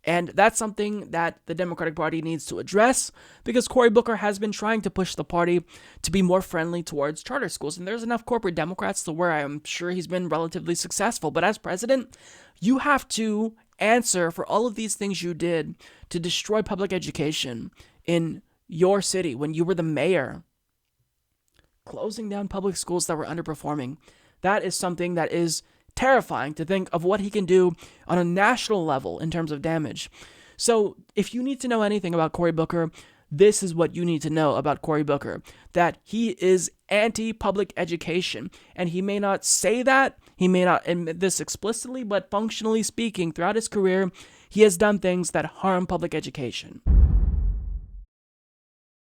[SPEAKER 3] And that's something that the Democratic Party needs to address, because Cory Booker has been trying to push the party to be more friendly towards charter schools. And there's enough corporate Democrats to where I'm sure he's been relatively successful. But as president, you have to answer for all of these things you did to destroy public education in your city when you were the mayor. Closing down public schools that were underperforming. That is something that is terrifying to think of what he can do on a national level in terms of damage. So if you need to know anything about Cory Booker, this is what you need to know about Cory Booker, that he is anti-public education. And he may not say that, he may not admit this explicitly, but functionally speaking, throughout his career, he has done things that harm public education.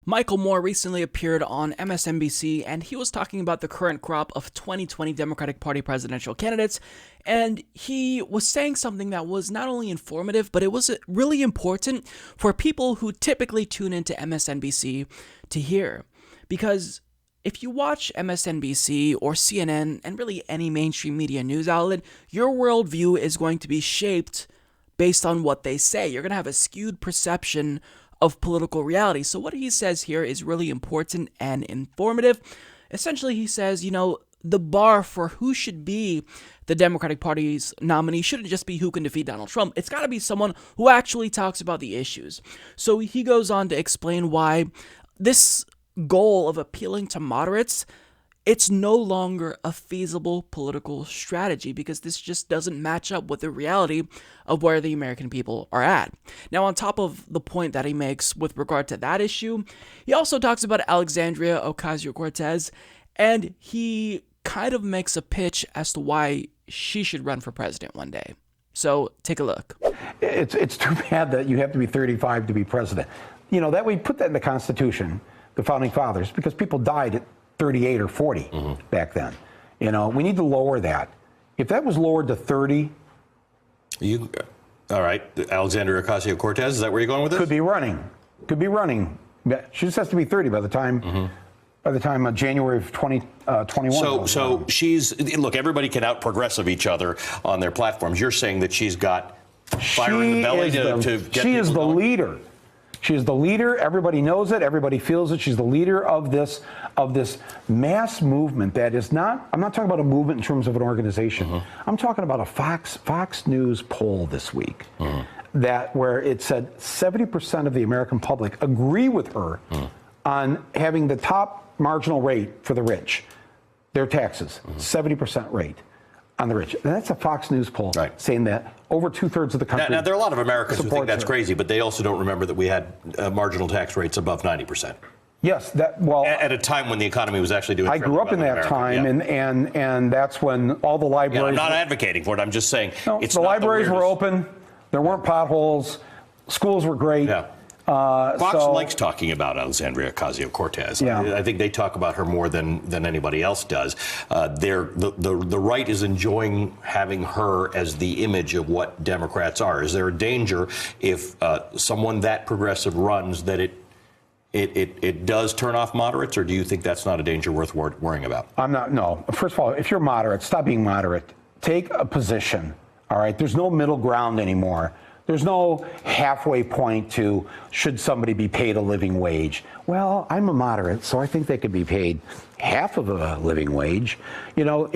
[SPEAKER 3] Michael Moore recently appeared on MSNBC, and he was talking about the current crop of 2020 Democratic Party presidential candidates, and he was saying something that was not only informative, but it was really important for people who typically tune into MSNBC to hear. Because if you watch MSNBC or CNN, and really any mainstream media news outlet, your worldview is going to be shaped based on what they say. You're going to have a skewed perception of political reality. So what he says here is really important and informative. Essentially, he says, the bar for who should be the Democratic Party's nominee shouldn't just be who can defeat Donald Trump. It's got to be someone who actually talks about the issues. So he goes on to explain why this goal of appealing to moderates, it's no longer a feasible political strategy, because this just doesn't match up with the reality of where the American people are at. Now, on top of the point that he makes with regard to that issue, he also talks about Alexandria Ocasio-Cortez, and he kind of makes a pitch as to why she should run for president one day. So take a look.
[SPEAKER 15] It's too bad that you have to be 35 to be president. That we put that in the Constitution, the Founding Fathers, because people died at 38 or 40 back then. We need to lower that. If that was lowered to 30.
[SPEAKER 16] All right, Alexandria Ocasio-Cortez, is that where you're going with this?
[SPEAKER 15] Could be running. She just has to be 30 by the time January of 2021.
[SPEAKER 16] So look, everybody can out-progressive each other on their platforms. You're saying that she's got fire in the belly to get
[SPEAKER 15] She is the
[SPEAKER 16] going?
[SPEAKER 15] leader. She is the leader. Everybody knows it. Everybody feels it. She's the leader of this mass movement that is not. I'm not talking about a movement in terms of an organization. I'm talking about a Fox News poll this week where it said 70% of the American public agree with her on having the top marginal rate for the rich, their taxes, 70% rate on the rich. And that's a Fox News poll saying that over 2/3 of the country.
[SPEAKER 16] Now, there are a lot of Americans who think that's crazy, but they also don't remember that we had marginal tax rates above 90%.
[SPEAKER 15] Yes,
[SPEAKER 16] at a time when the economy was actually doing.
[SPEAKER 15] I grew up in that time, and that's when all the libraries.
[SPEAKER 16] I'm not advocating for it. I'm just saying
[SPEAKER 15] the libraries were open. There weren't potholes. Schools were great.
[SPEAKER 16] Fox likes talking about Alexandria Ocasio-Cortez.
[SPEAKER 15] Yeah.
[SPEAKER 16] I think they talk about her more than anybody else does. The right is enjoying having her as the image of what Democrats are. Is there a danger if someone that progressive runs that it does turn off moderates, or do you think that's not a danger worth worrying about?
[SPEAKER 15] I'm not. No. First of all, if you're moderate, stop being moderate. Take a position. All right. There's no middle ground anymore. There's no halfway point to should somebody be paid a living wage. Well, I'm a moderate, so I think they could be paid half of a living wage. You know,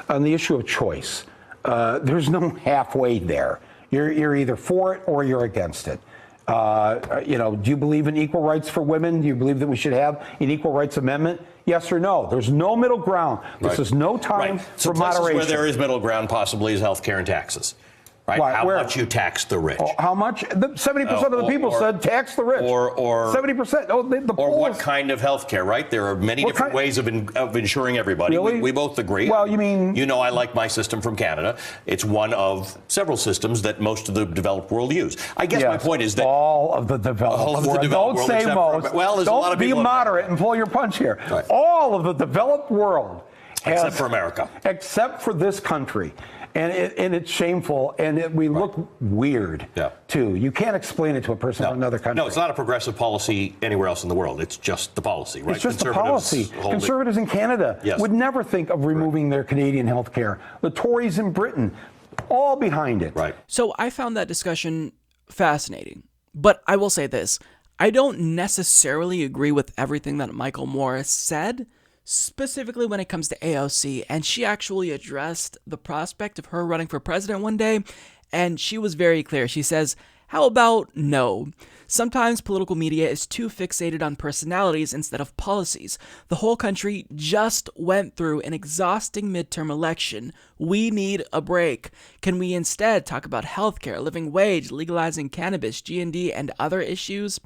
[SPEAKER 15] on the issue of choice, there's no halfway there. You're either for it or you're against it. You know, do you believe in equal rights for women? Do you believe that we should have an equal rights amendment? Yes or no? There's no middle ground. This is no time for moderation.
[SPEAKER 16] Where there is middle ground possibly is healthcare and taxes. Right? How much you tax the rich?
[SPEAKER 15] How much? 70% of the people said tax the rich.
[SPEAKER 16] Or
[SPEAKER 15] 70%. Oh, the
[SPEAKER 16] or
[SPEAKER 15] polls.
[SPEAKER 16] What kind of health care? Right? There are many different ways of insuring everybody.
[SPEAKER 15] Really?
[SPEAKER 16] We both agree.
[SPEAKER 15] Well, you mean?
[SPEAKER 16] You know, I like my system from Canada. It's one of several systems that most of the developed world use. I guess my point is that
[SPEAKER 15] all of the developed world. Don't say most.
[SPEAKER 16] Well, there's a lot of people.
[SPEAKER 15] Don't be moderate and pull your punch here.
[SPEAKER 16] Right.
[SPEAKER 15] All of the developed world,
[SPEAKER 16] except for America,
[SPEAKER 15] except for this country. And it's shameful, and we look weird, too. You can't explain it to a person from another country.
[SPEAKER 16] No, it's not a progressive policy anywhere else in the world. It's just the policy, right?
[SPEAKER 15] It's just the policy. Conservatives in Canada would never think of removing their Canadian health care. The Tories in Britain, all behind it.
[SPEAKER 16] Right.
[SPEAKER 3] So I found that discussion fascinating. But I will say this. I don't necessarily agree with everything that Michael Moore said, specifically when it comes to AOC, and she actually addressed the prospect of her running for president one day, and she was very clear. She says, how about no? Sometimes political media is too fixated on personalities instead of policies. The whole country just went through an exhausting midterm election. We need a break. Can we instead talk about healthcare, living wage, legalizing cannabis, G&D, and other issues?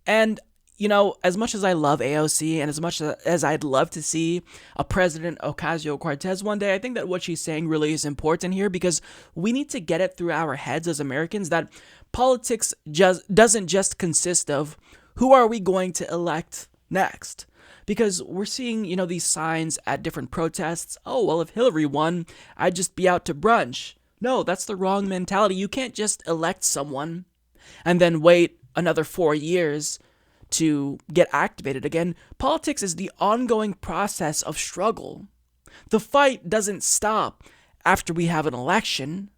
[SPEAKER 3] And you know, as much as I love AOC and as much as I'd love to see a President Ocasio-Cortez one day, I think that what she's saying really is important here, because we need to get it through our heads as Americans that politics doesn't just consist of who are we going to elect next. Because we're seeing, you know, these signs at different protests. Oh, well, if Hillary won, I'd just be out to brunch. No, that's the wrong mentality. You can't just elect someone and then wait another 4 years to get activated again. Politics is the ongoing process of struggle. The fight doesn't stop after we have an election.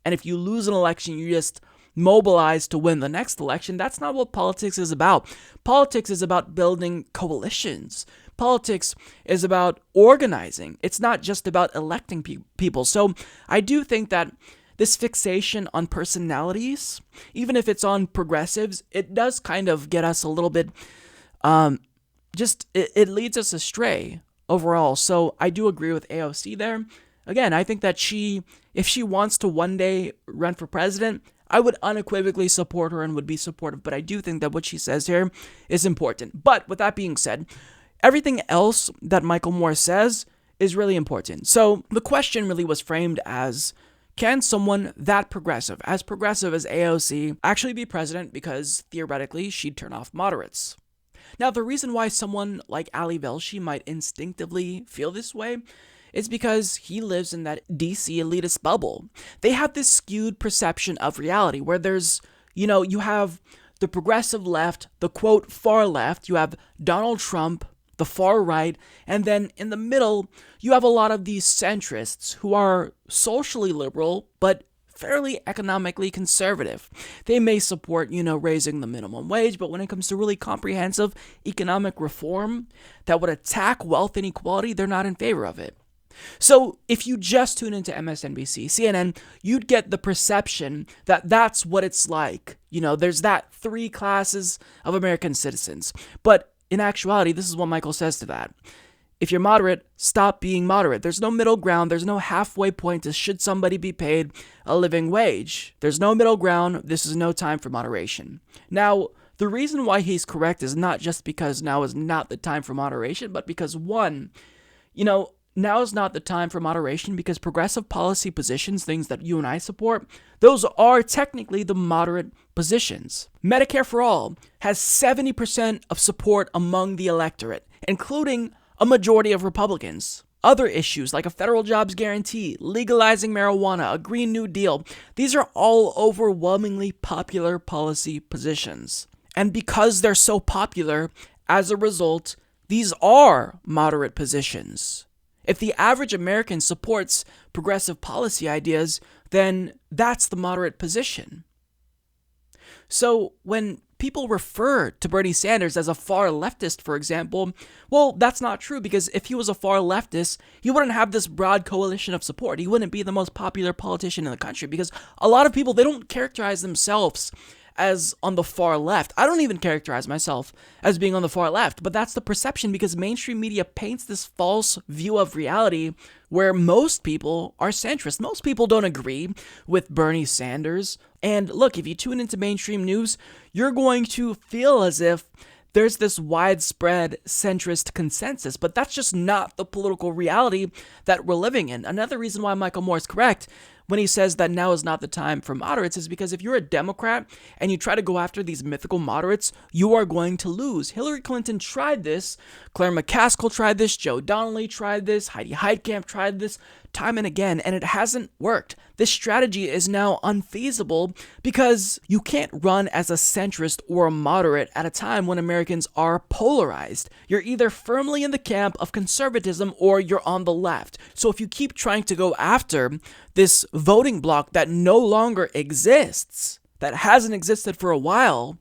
[SPEAKER 3] And if you lose an election, you just mobilize to win the next election. That's not what politics is about. Politics is about building coalitions. Politics is about organizing. It's not just about electing people. So I do think that this fixation on personalities, even if it's on progressives, it does kind of get us a little bit, it leads us astray overall. So I do agree with AOC there. Again, I think that if she wants to one day run for president, I would unequivocally support her and would be supportive. But I do think that what she says here is important. But with that being said, everything else that Michael Moore says is really important. So the question really was framed as, can someone that progressive as AOC, actually be president, because theoretically she'd turn off moderates? Now, the reason why someone like Ali Velshi might instinctively feel this way is because he lives in that DC elitist bubble. They have this skewed perception of reality where there's, you know, you have the progressive left, the quote far left, you have Donald Trump, the far right, and then in the middle, you have a lot of these centrists who are socially liberal, but fairly economically conservative. They may support, you know, raising the minimum wage, but when it comes to really comprehensive economic reform that would attack wealth inequality, they're not in favor of it. So if you just tune into MSNBC, CNN, you'd get the perception that that's what it's like. You know, there's that 3 classes of American citizens. But in actuality, this is what Michael says to that. If you're moderate, stop being moderate. There's no middle ground. There's no halfway point to should somebody be paid a living wage. There's no middle ground. This is no time for moderation. Now, the reason why he's correct is not just because now is not the time for moderation, but because one, you know, now is not the time for moderation because progressive policy positions, things that you and I support, those are technically the moderate positions. Medicare for All has 70% of support among the electorate, including a majority of Republicans. Other issues like a federal jobs guarantee, legalizing marijuana, a Green New Deal, these are all overwhelmingly popular policy positions. And because they're so popular, as a result, these are moderate positions. If the average American supports progressive policy ideas, then that's the moderate position. So when people refer to Bernie Sanders as a far leftist, for example, well, that's not true, because if he was a far leftist, he wouldn't have this broad coalition of support. He wouldn't be the most popular politician in the country, because a lot of people, they don't characterize themselves as on the far left. I don't even characterize myself as being on the far left, but that's the perception because mainstream media paints this false view of reality where most people are centrist. Most people don't agree with Bernie Sanders. And look, if you tune into mainstream news, you're going to feel as if there's this widespread centrist consensus, but that's just not the political reality that we're living in. Another reason why Michael Moore is correct when he says that now is not the time for moderates is because if you're a Democrat and you try to go after these mythical moderates, you are going to lose. Hillary Clinton tried this, Claire McCaskill tried this, Joe Donnelly tried this, Heidi Heitkamp tried this time and again, and it hasn't worked. This strategy is now unfeasible because you can't run as a centrist or a moderate at a time when Americans are polarized. You're either firmly in the camp of conservatism or you're on the left. So if you keep trying to go after this voting bloc that no longer exists, that hasn't existed for a while,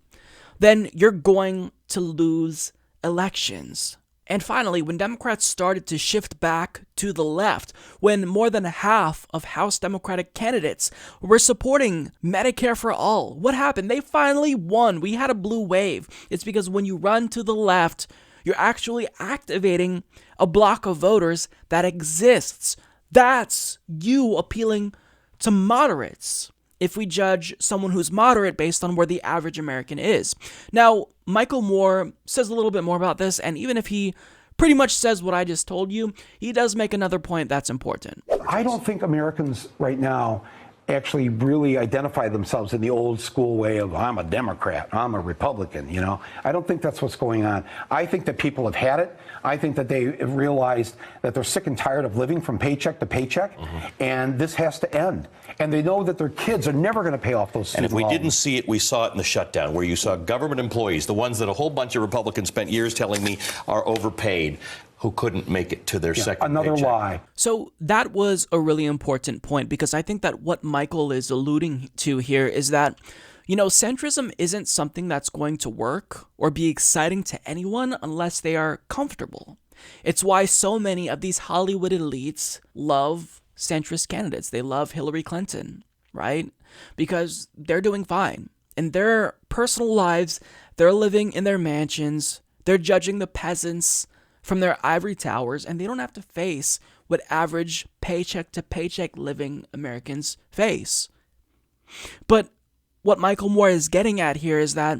[SPEAKER 3] then you're going to lose elections. And finally, when Democrats started to shift back to the left, when more than half of House Democratic candidates were supporting Medicare for All, what happened? They finally won. We had a blue wave. It's because when you run to the left, you're actually activating a block of voters that exists. That's you appealing to moderates, if we judge someone who's moderate based on where the average American is. Now, Michael Moore says a little bit more about this, and even if he pretty much says what I just told you, he does make another point that's important.
[SPEAKER 15] I don't think Americans right now actually really identify themselves in the old school way of I'm a Democrat, I'm a Republican, you know. I don't think that's what's going on. I think that people have had it. I think that they have realized that they're sick and tired of living from paycheck to paycheck, and this has to end. And they know that their kids are never going to pay off those student
[SPEAKER 16] loans. And if we didn't
[SPEAKER 15] loans.
[SPEAKER 16] see it, we saw it in the shutdown, where you saw government employees, the ones that a whole bunch of Republicans spent years telling me are overpaid, who couldn't make it to their second
[SPEAKER 15] another
[SPEAKER 16] paycheck.
[SPEAKER 15] lie.
[SPEAKER 3] So that was a really important point, because I think that what Michael is alluding to here is that, you know, centrism isn't something that's going to work or be exciting to anyone unless they are comfortable. It's why so many of these Hollywood elites love centrist candidates. They love Hillary Clinton, right? Because they're doing fine. In their personal lives, they're living in their mansions, they're judging the peasants from their ivory towers, and they don't have to face what average paycheck to paycheck living Americans face. But what Michael Moore is getting at here is that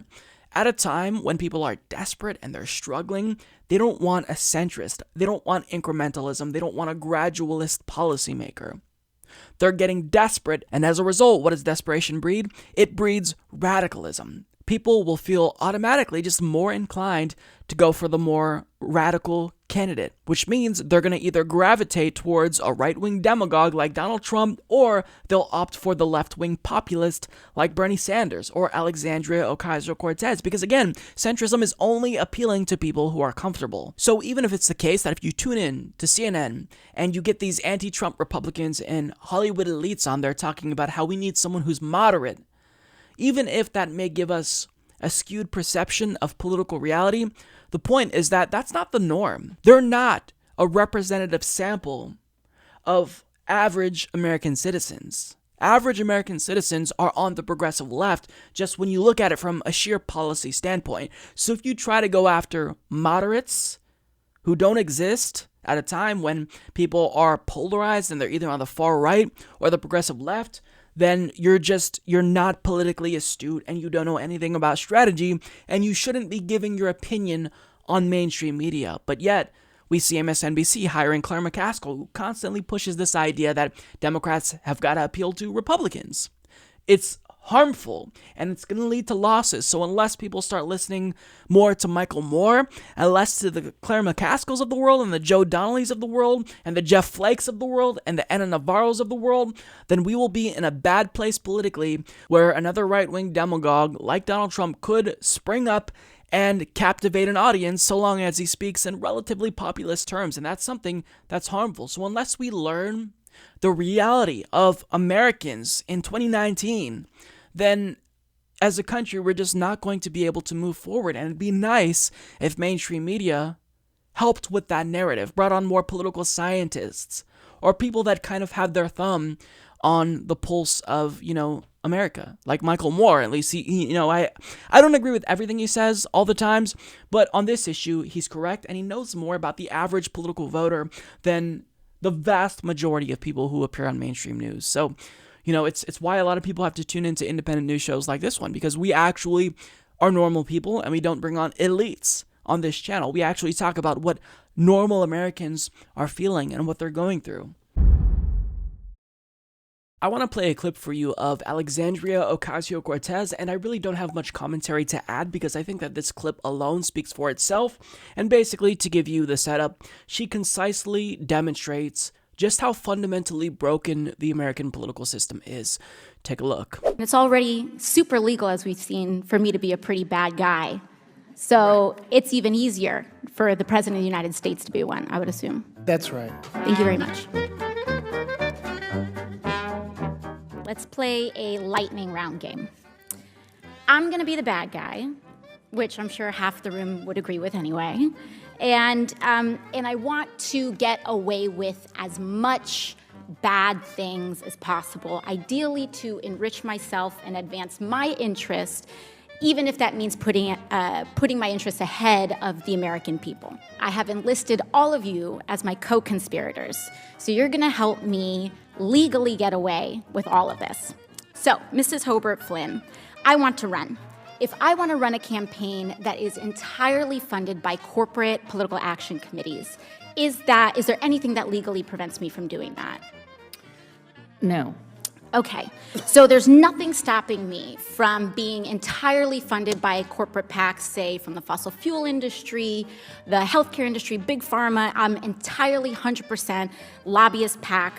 [SPEAKER 3] at a time when people are desperate and they're struggling, they don't want a centrist. They don't want incrementalism. They don't want a gradualist policymaker. They're getting desperate, and as a result, what does desperation breed? It breeds radicalism. People will feel automatically just more inclined to go for the more radical candidate, which means they're going to either gravitate towards a right-wing demagogue like Donald Trump, or they'll opt for the left-wing populist like Bernie Sanders or Alexandria Ocasio-Cortez, because again, centrism is only appealing to people who are comfortable. So even if it's the case that if you tune in to CNN and you get these anti-Trump Republicans and Hollywood elites on there talking about how we need someone who's moderate, even if that may give us a skewed perception of political reality, the point is that that's not the norm. They're not a representative sample of average American citizens. Average American citizens are on the progressive left just when you look at it from a sheer policy standpoint. So if you try to go after moderates who don't exist at a time when people are polarized and they're either on the far right or the progressive left, then you're not politically astute and you don't know anything about strategy, and you shouldn't be giving your opinion on mainstream media. But yet, We see MSNBC hiring Claire McCaskill, who constantly pushes this idea that Democrats have got to appeal to Republicans. It's harmful, and it's going to lead to losses. So unless people start listening more to Michael Moore and less to the Claire McCaskills of the world and the Joe Donnellys of the world and the Jeff Flakes of the world and the Anna Navarros of the world, then we will be in a bad place politically where another right-wing demagogue like Donald Trump could spring up and captivate an audience so long as he speaks in relatively populist terms, and that's something that's harmful. So unless we learn the reality of Americans in 2019, then as a country, we're just not going to be able to move forward. And it'd be nice if mainstream media helped with that narrative, brought on more political scientists or people that kind of have their thumb on the pulse of, America, like Michael Moore. At least I don't agree with everything he says all the times, but on this issue, he's correct, and he knows more about the average political voter than the vast majority of people who appear on mainstream news. So, it's why a lot of people have to tune into independent news shows like this one, because we actually are normal people and we don't bring on elites on this channel. We actually talk about what normal Americans are feeling and what they're going through. I want to play a clip for you of Alexandria Ocasio-Cortez, and I really don't have much commentary to add because I think that this clip alone speaks for itself. And basically, to give you the setup, she concisely demonstrates just how fundamentally broken the American political system is. Take a look.
[SPEAKER 9] It's already super legal, as we've seen, for me to be a pretty bad guy. So it's even easier for the President of the United States to be one, I would assume.
[SPEAKER 17] That's right.
[SPEAKER 9] Thank you very much. Let's play a lightning round game. I'm going to be the bad guy, which I'm sure half the room would agree with anyway. And I want to get away with as much bad things as possible, ideally to enrich myself and advance my interest, even if that means putting my interests ahead of the American people. I have enlisted all of you as my co-conspirators, so you're going to help me legally get away with all of this. So, Mrs. Hobart Flynn, I want to run. If I want to run a campaign that is entirely funded by corporate political action committees, is there anything that legally prevents me from doing that?
[SPEAKER 18] No.
[SPEAKER 9] Okay, so there's nothing stopping me from being entirely funded by corporate PACs, say from the fossil fuel industry, the healthcare industry, big pharma. I'm entirely 100% lobbyist PAC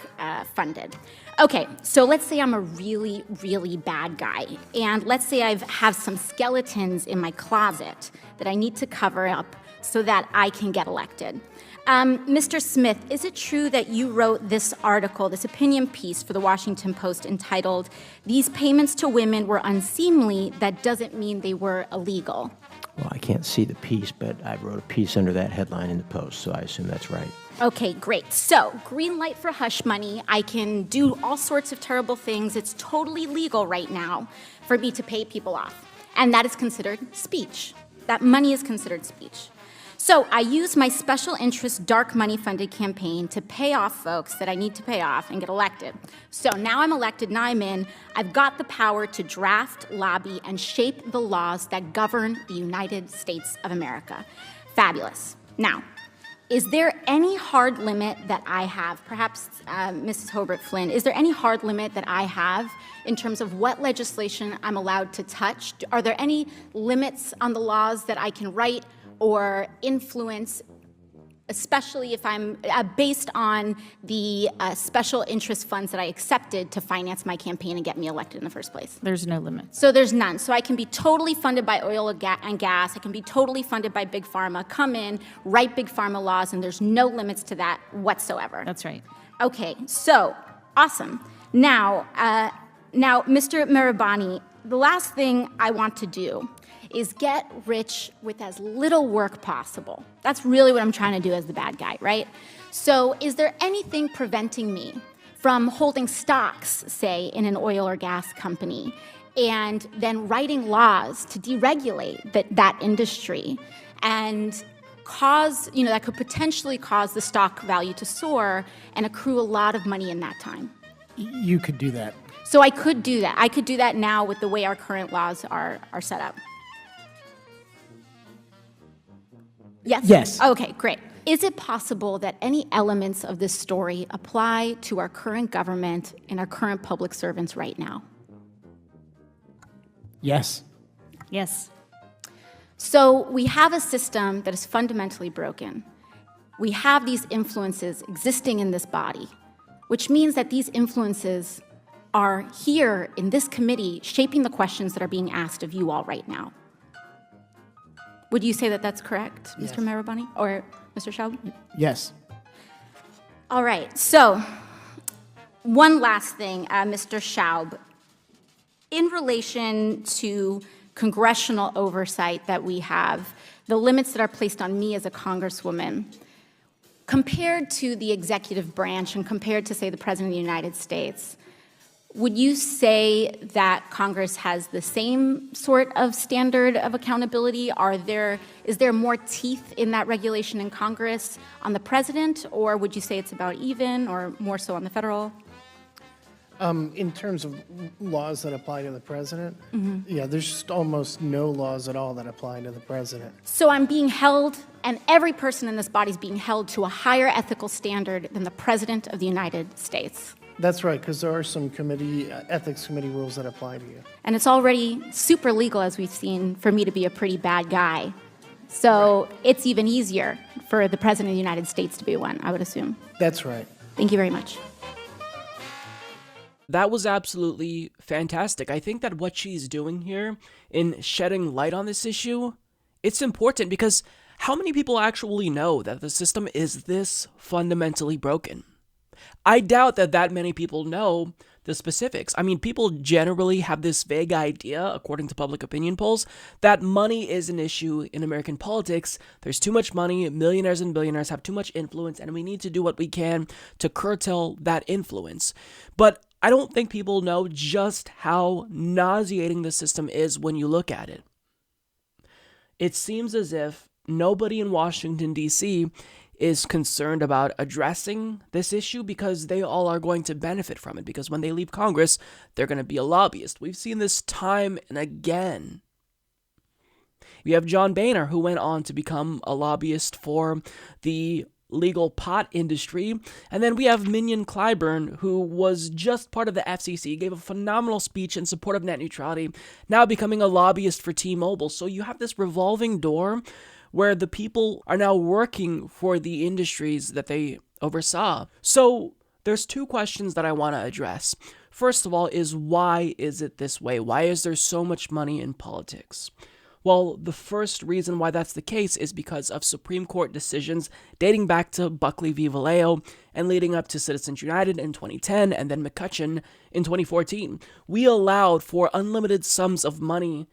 [SPEAKER 9] funded. Okay, so let's say I'm a really, really bad guy, and let's say I have some skeletons in my closet that I need to cover up so that I can get elected. Mr. Smith, is it true that you wrote this article, this opinion piece for the Washington Post entitled, "These payments to women were unseemly, that doesn't mean they were illegal"?
[SPEAKER 19] Well, I can't see the piece, but I wrote a piece under that headline in the Post, so I assume that's right.
[SPEAKER 9] Okay, great. So, green light for hush money. I can do all sorts of terrible things. It's totally legal right now for me to pay people off. And that is considered speech. That money is considered speech. So I use my special interest dark money funded campaign to pay off folks that I need to pay off and get elected. So now I'm elected, now I'm in. I've got the power to draft, lobby, and shape the laws that govern the United States of America. Fabulous. Now, is there any hard limit that I have? Perhaps, Mrs. Hobart Flynn, is there any hard limit that I have in terms of what legislation I'm allowed to touch? Are there any limits on the laws that I can write or influence, especially if I'm based on the special interest funds that I accepted to finance my campaign and get me elected in the first place?
[SPEAKER 18] There's no limit.
[SPEAKER 9] So there's none. So I can be totally funded by oil and gas. I can be totally funded by Big Pharma, come in, write Big Pharma laws, and there's no limits to that whatsoever.
[SPEAKER 18] That's right.
[SPEAKER 9] Okay, so awesome. Now, Mr. Mirabani, the last thing I want to do is get rich with as little work possible. That's really what I'm trying to do as the bad guy, right? So is there anything preventing me from holding stocks, say, in an oil or gas company, and then writing laws to deregulate that industry and cause, that could potentially cause the stock value to soar and accrue a lot of money in that time?
[SPEAKER 17] You could do that.
[SPEAKER 9] So I could do that. I could do that now with the way our current laws are set up. Yes?
[SPEAKER 17] Yes.
[SPEAKER 9] Okay, great. Is it possible that any elements of this story apply to our current government and our current public servants right now?
[SPEAKER 17] Yes.
[SPEAKER 9] Yes. So we have a system that is fundamentally broken. We have these influences existing in this body, which means that these influences are here in this committee shaping the questions that are being asked of you all right now. Would you say that that's correct,
[SPEAKER 17] Yes.
[SPEAKER 9] Mr. Marabani or Mr. Schaub?
[SPEAKER 17] Yes.
[SPEAKER 9] All right, so one last thing, Mr. Schaub. In relation to congressional oversight that we have, the limits that are placed on me as a congresswoman, compared to the executive branch and compared to, say, the President of the United States, would you say that Congress has the same sort of standard of accountability? Is there more teeth in that regulation in Congress on the president, or would you say it's about even, or more so on the federal?
[SPEAKER 17] In terms of laws that apply to the president, yeah, there's just almost no laws at all that apply to the president.
[SPEAKER 9] So I'm being held, and every person in this body is being held to a higher ethical standard than the President of the United States.
[SPEAKER 17] That's right, because there are some ethics committee rules that apply to you.
[SPEAKER 9] And it's already super legal, as we've seen, for me to be a pretty bad guy. So it's even easier for the President of the United States to be one, I would assume.
[SPEAKER 17] That's right.
[SPEAKER 9] Thank you very much.
[SPEAKER 3] That was absolutely fantastic. I think that what she's doing here in shedding light on this issue, it's important because how many people actually know that the system is this fundamentally broken? I doubt that many people know the specifics. I mean, people generally have this vague idea, according to public opinion polls, that money is an issue in American politics. There's too much money, millionaires and billionaires have too much influence, and we need to do what we can to curtail that influence. But I don't think people know just how nauseating the system is when you look at it. It seems as if nobody in Washington, D.C. is concerned about addressing this issue because they all are going to benefit from it. Because when they leave Congress, they're going to be a lobbyist. We've seen this time and again. We have John Boehner, who went on to become a lobbyist for the legal pot industry. And then we have Minion Clyburn, who was just part of the FCC, gave a phenomenal speech in support of net neutrality, now becoming a lobbyist for T-Mobile. So you have this revolving door where the people are now working for the industries that they oversaw. So there's two questions that I want to address. First of all is, why is it this way? Why is there so much money in politics? Well, the first reason why that's the case is because of Supreme Court decisions dating back to Buckley v. Vallejo and leading up to Citizens United in 2010 and then McCutcheon in 2014. We allowed for unlimited sums of money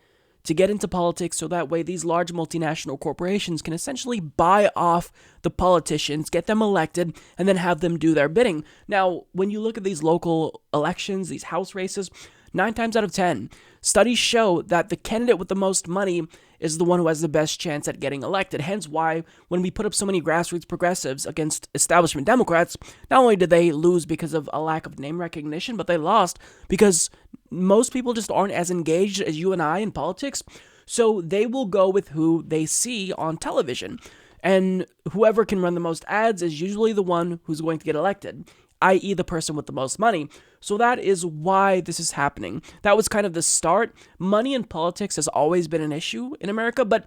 [SPEAKER 3] to get into politics so that way these large multinational corporations can essentially buy off the politicians, get them elected, and then have them do their bidding. Now, when you look at these local elections, these House races, 9 times out of 10, studies show that the candidate with the most money is the one who has the best chance at getting elected. Hence why when we put up so many grassroots progressives against establishment Democrats, not only did they lose because of a lack of name recognition, but they lost because most people just aren't as engaged as you and I in politics. So they will go with who they see on television. And whoever can run the most ads is usually the one who's going to get elected, i.e. the person with the most money. So that is why this is happening. That was kind of the start. Money in politics has always been an issue in America, but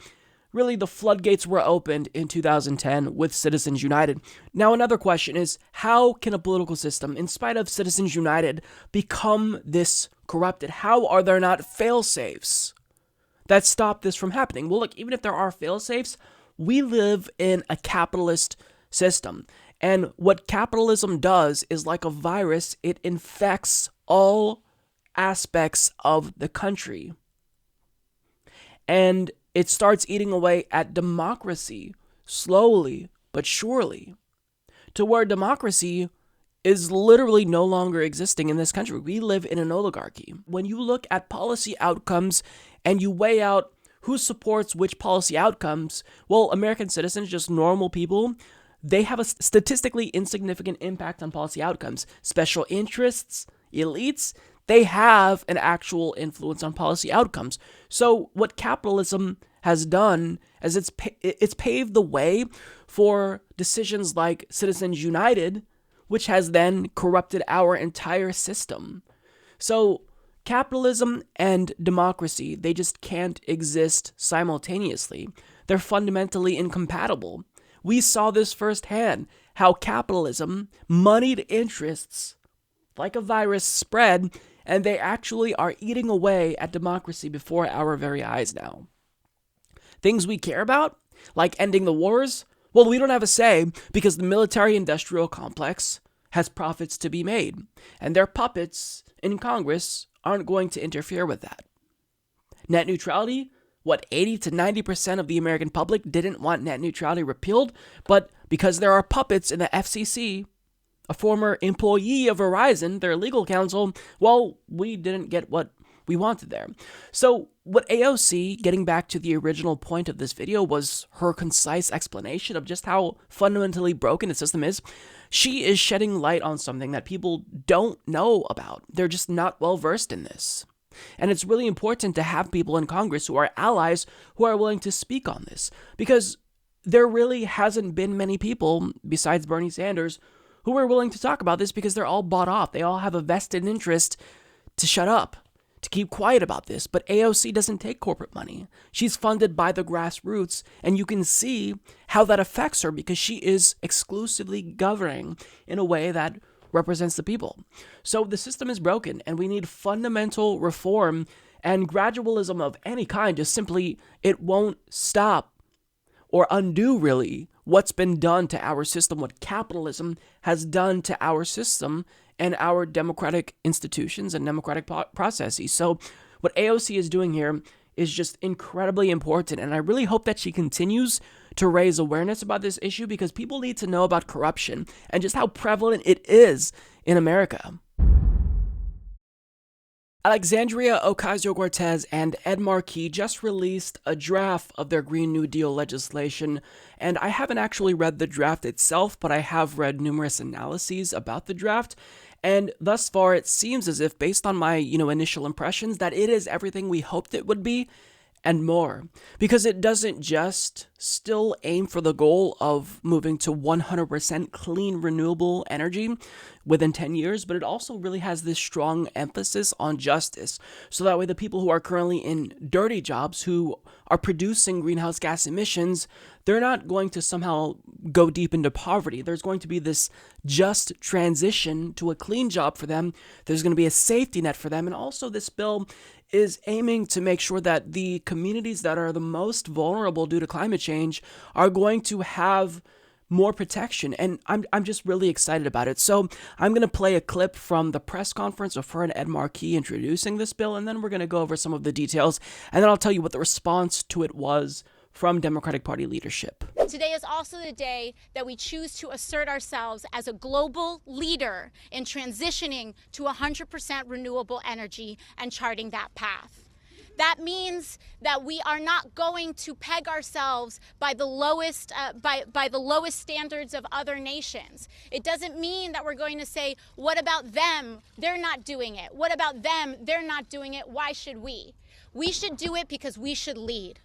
[SPEAKER 3] really the floodgates were opened in 2010 with Citizens United. Now another question is, how can a political system, in spite of Citizens United, become this corrupted? How are there not fail-safes that stop this from happening? Well, look, even if there are fail-safes, we live in a capitalist system. And what capitalism does is, like a virus, it infects all aspects of the country. And it starts eating away at democracy, slowly but surely, to where democracy is literally no longer existing in this country. We live in an oligarchy. When you look at policy outcomes and you weigh out who supports which policy outcomes, well, American citizens, just normal people, they have a statistically insignificant impact on policy outcomes. Special interests, elites, they have an actual influence on policy outcomes. So what capitalism has done is it's paved the way for decisions like Citizens United, which has then corrupted our entire system. So capitalism and democracy, they just can't exist simultaneously. They're fundamentally incompatible. We saw this firsthand, how capitalism, moneyed interests, like a virus, spread, and they actually are eating away at democracy before our very eyes now. Things we care about, like ending the wars, well, we don't have a say because the military-industrial complex has profits to be made, and their puppets in Congress aren't going to interfere with that. Net neutrality, 80 to 90% of the American public didn't want net neutrality repealed, but because there are puppets in the FCC, a former employee of Verizon, their legal counsel, well, we didn't get what we wanted there. So what AOC, getting back to the original point of this video, was her concise explanation of just how fundamentally broken the system is. She is shedding light on something that people don't know about. They're just not well versed in this. And it's really important to have people in Congress who are allies who are willing to speak on this, because there really hasn't been many people besides Bernie Sanders who are willing to talk about this, because they're all bought off. They all have a vested interest to shut up, to keep quiet about this. But AOC doesn't take corporate money. She's funded by the grassroots, and you can see how that affects her because she is exclusively governing in a way that represents the people. So the system is broken, and we need fundamental reform, and gradualism of any kind just simply, it won't stop or undo really what's been done to our system, what capitalism has done to our system and our democratic institutions and democratic processes. So what AOC is doing here is just incredibly important, and I really hope that she continues to raise awareness about this issue, because people need to know about corruption and just how prevalent it is in America. Alexandria Ocasio-Cortez and Ed Markey just released a draft of their Green New Deal legislation, and I haven't actually read the draft itself, but I have read numerous analyses about the draft, and thus far it seems as if, based on my initial impressions, that it is everything we hoped it would be and more, because it doesn't just still aim for the goal of moving to 100% clean renewable energy within 10 years, but it also really has this strong emphasis on justice. So that way the people who are currently in dirty jobs, who are producing greenhouse gas emissions, they're not going to somehow go deep into poverty. There's going to be this just transition to a clean job for them. There's going to be a safety net for them. And also this bill is aiming to make sure that the communities that are the most vulnerable due to climate change are going to have more protection, and I'm just really excited about it. So I'm going to play a clip from the press conference of her and Ed Markey introducing this bill, and then we're going to go over some of the details, and then I'll tell you what the response to it was from Democratic Party leadership.
[SPEAKER 9] Today is also the day that we choose to assert ourselves as a global leader in transitioning to 100% renewable energy and charting that path. That means that we are not going to peg ourselves by the lowest standards of other nations. It doesn't mean that we're going to say, what about them? They're not doing it. What about them? They're not doing it. Why should we? We should do it because we should lead.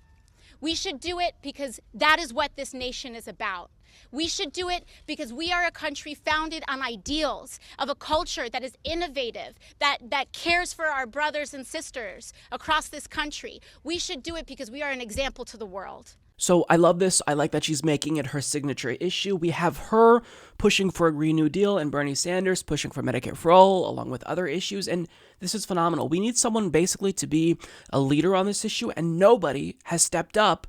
[SPEAKER 9] We should do it because that is what this nation is about. We should do it because we are a country founded on ideals of a culture that is innovative, that cares for our brothers and sisters across this country. We should do it because we are an example to the world.
[SPEAKER 3] So I love this. I like that she's making it her signature issue. We have her pushing for a Green New Deal and Bernie Sanders pushing for Medicare for All, along with other issues. And this is phenomenal. We need someone basically to be a leader on this issue, and nobody has stepped up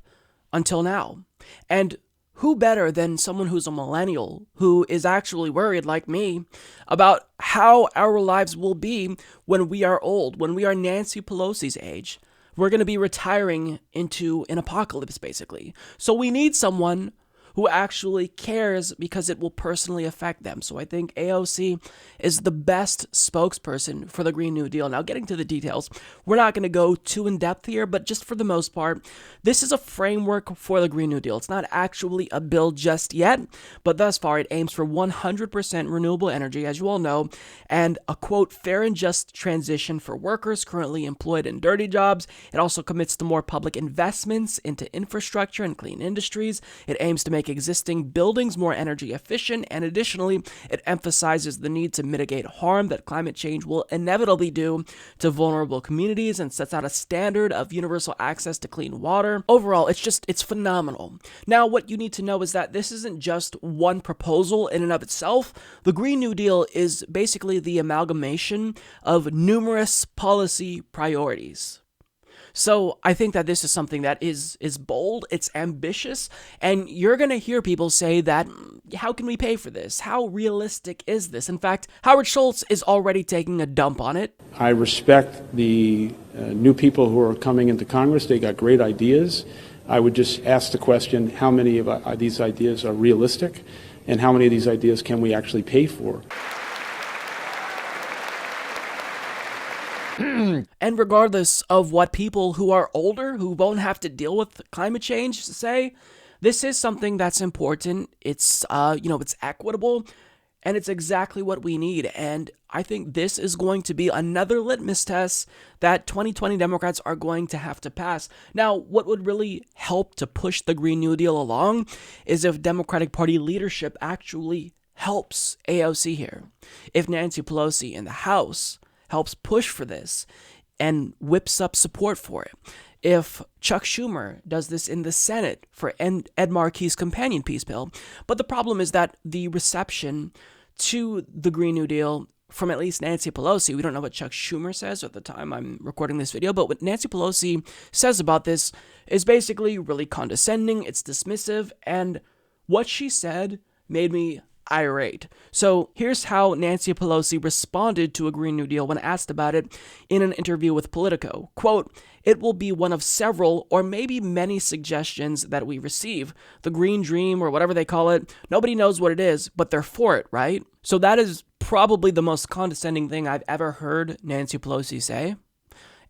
[SPEAKER 3] until now. And who better than someone who's a millennial, who is actually worried, like me, about how our lives will be when we are old, when we are Nancy Pelosi's age. We're going to be retiring into an apocalypse, basically. So we need someone who actually cares because it will personally affect them. So I think AOC is the best spokesperson for the Green New Deal. Now, getting to the details, we're not going to go too in depth here, but just for the most part, this is a framework for the Green New Deal. It's not actually a bill just yet, but thus far it aims for 100% renewable energy, as you all know, and a quote, fair and just transition for workers currently employed in dirty jobs. It also commits to more public investments into infrastructure and clean industries. It aims to make existing buildings more energy efficient, and additionally, it emphasizes the need to mitigate harm that climate change will inevitably do to vulnerable communities and sets out a standard of universal access to clean water. Overall, it's phenomenal. Now, what you need to know is that this isn't just one proposal in and of itself. The Green New Deal is basically the amalgamation of numerous policy priorities. So I think that this is something that is bold, it's ambitious, and you're going to hear people say that, how can we pay for this? How realistic is this? In fact, Howard Schultz is already taking a dump on it.
[SPEAKER 7] I respect the new people who are coming into Congress. They got great ideas. I would just ask the question, how many of these ideas are realistic, and how many of these ideas can we actually pay for?
[SPEAKER 3] And regardless of what people who are older, who won't have to deal with climate change say, this is something that's important. It's, it's equitable, and it's exactly what we need. And I think this is going to be another litmus test that 2020 Democrats are going to have to pass. Now, what would really help to push the Green New Deal along is if Democratic Party leadership actually helps AOC here. If Nancy Pelosi in the House helps push for this and whips up support for it. If Chuck Schumer does this in the Senate for Ed Markey's companion peace bill. But the problem is that the reception to the Green New Deal from at least Nancy Pelosi, we don't know what Chuck Schumer says at the time I'm recording this video, but what Nancy Pelosi says about this is basically really condescending, it's dismissive, and what she said made me irate. So here's how Nancy Pelosi responded to a Green New Deal when asked about it in an interview with Politico. Quote, "It will be one of several or maybe many suggestions that we receive. The Green Dream or whatever they call it, nobody knows what it is, but they're for it, right?" So that is probably the most condescending thing I've ever heard Nancy Pelosi say.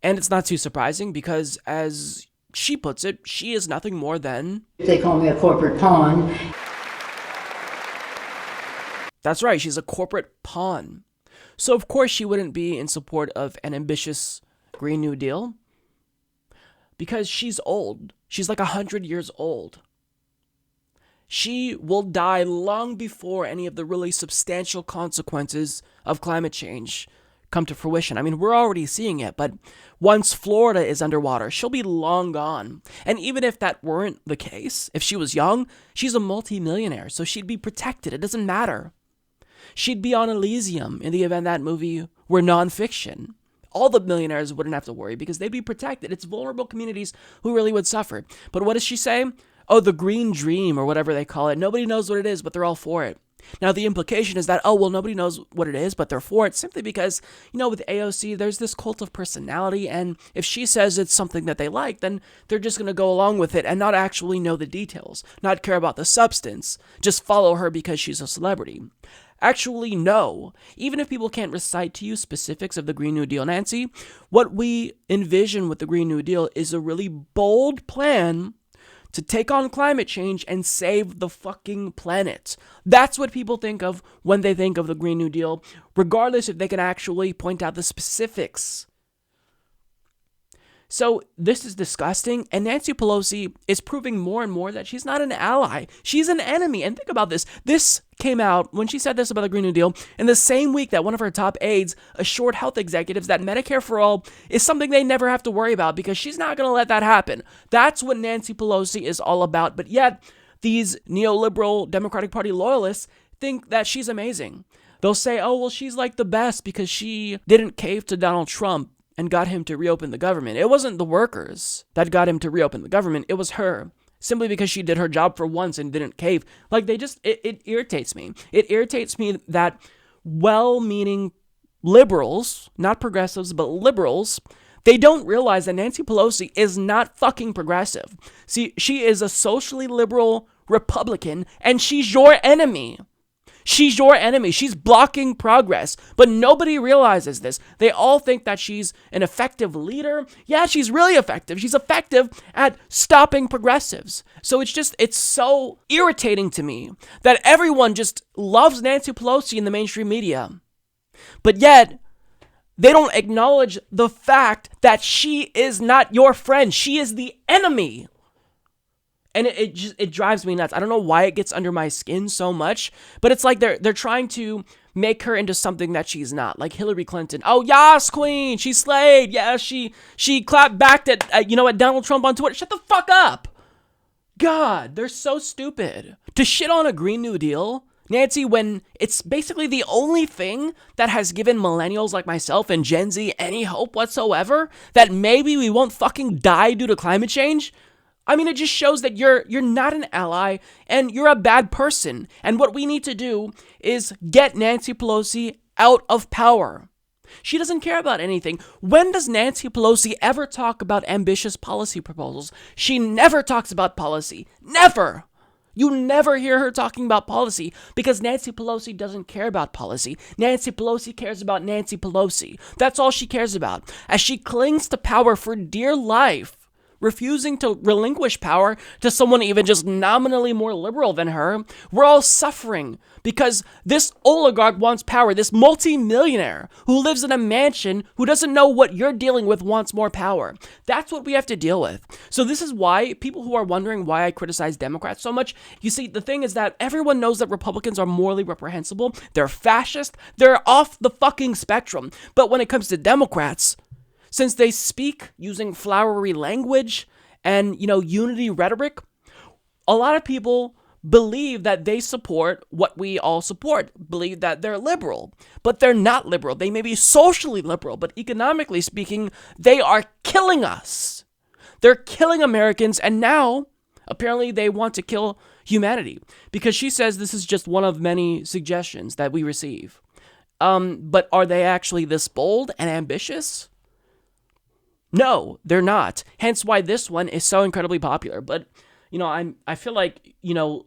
[SPEAKER 3] And it's not too surprising because, as she puts it, she is nothing more than...
[SPEAKER 20] They call me a corporate pawn.
[SPEAKER 3] That's right, she's a corporate pawn. So of course she wouldn't be in support of an ambitious Green New Deal because she's old. She's like 100 years old. She will die long before any of the really substantial consequences of climate change come to fruition. I mean, we're already seeing it, but once Florida is underwater, she'll be long gone. And even if that weren't the case, if she was young, she's a multimillionaire, so she'd be protected. It doesn't matter. She'd be on Elysium in the event that movie were nonfiction. All the millionaires wouldn't have to worry because they'd be protected. It's vulnerable communities who really would suffer. But what does she say? Oh, the Green Dream or whatever they call it. Nobody knows what it is, but they're all for it. Now, the implication is that, oh, well, nobody knows what it is, but they're for it simply because, with AOC, there's this cult of personality. And if she says it's something that they like, then they're just going to go along with it and not actually know the details, not care about the substance, just follow her because she's a celebrity. Actually, no. Even if people can't recite to you specifics of the Green New Deal, Nancy, what we envision with the Green New Deal is a really bold plan to take on climate change and save the fucking planet. That's what people think of when they think of the Green New Deal, regardless if they can actually point out the specifics. So this is disgusting, and Nancy Pelosi is proving more and more that she's not an ally. She's an enemy. And think about this. This came out when she said this about the Green New Deal in the same week that one of her top aides assured health executives that Medicare for all is something they never have to worry about because she's not going to let that happen. That's what Nancy Pelosi is all about. But yet, these neoliberal Democratic Party loyalists think that she's amazing. They'll say, oh, well, she's like the best because she didn't cave to Donald Trump and got him to reopen the government. It wasn't the workers that got him to reopen the government. It was her. Simply because she did her job for once and didn't cave. Like, it irritates me. It irritates me that well-meaning liberals, not progressives, but liberals, They don't realize that Nancy Pelosi is not fucking progressive. See, she is a socially liberal Republican, and she's your enemy. She's your enemy. She's blocking progress, but nobody realizes this. They all think that she's an effective leader. Yeah, she's really effective. She's effective at stopping progressives. So it's so irritating to me that everyone just loves Nancy Pelosi in the mainstream media, but yet they don't acknowledge the fact that she is not your friend. She is the enemy. And it drives me nuts. I don't know why it gets under my skin so much, but it's like they're trying to make her into something that she's not, like Hillary Clinton. Oh, yas, queen, she slayed. Yeah, she clapped back at Donald Trump on Twitter. Shut the fuck up. God, they're so stupid. To shit on a Green New Deal, Nancy, when it's basically the only thing that has given millennials like myself and Gen Z any hope whatsoever that maybe we won't fucking die due to climate change. I mean, it just shows that you're not an ally and you're a bad person. And what we need to do is get Nancy Pelosi out of power. She doesn't care about anything. When does Nancy Pelosi ever talk about ambitious policy proposals? She never talks about policy. Never. You never hear her talking about policy because Nancy Pelosi doesn't care about policy. Nancy Pelosi cares about Nancy Pelosi. That's all she cares about. As she clings to power for dear life, refusing to relinquish power to someone even just nominally more liberal than her, we're all suffering because this oligarch wants power. This multi-millionaire who lives in a mansion, who doesn't know what you're dealing with, wants more power. That's what we have to deal with. So this is why people who are wondering why I criticize Democrats so much, you see, the thing is that everyone knows that Republicans are morally reprehensible. They're fascist. They're off the fucking spectrum. But when it comes to Democrats, since they speak using flowery language and, unity rhetoric, a lot of people believe that they support what we all support, believe that they're liberal, but they're not liberal. They may be socially liberal, but economically speaking, they are killing us. They're killing Americans, and now, apparently, they want to kill humanity because she says this is just one of many suggestions that we receive. But are they actually this bold and ambitious? No, they're not. Hence why this one is so incredibly popular. But, I feel like,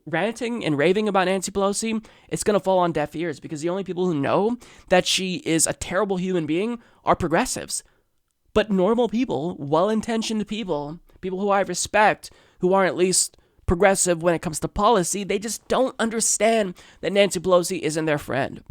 [SPEAKER 3] ranting and raving about Nancy Pelosi, it's going to fall on deaf ears because the only people who know that she is a terrible human being are progressives. But normal people, well-intentioned people who I respect, who are at least progressive when it comes to policy, they just don't understand that Nancy Pelosi isn't their friend.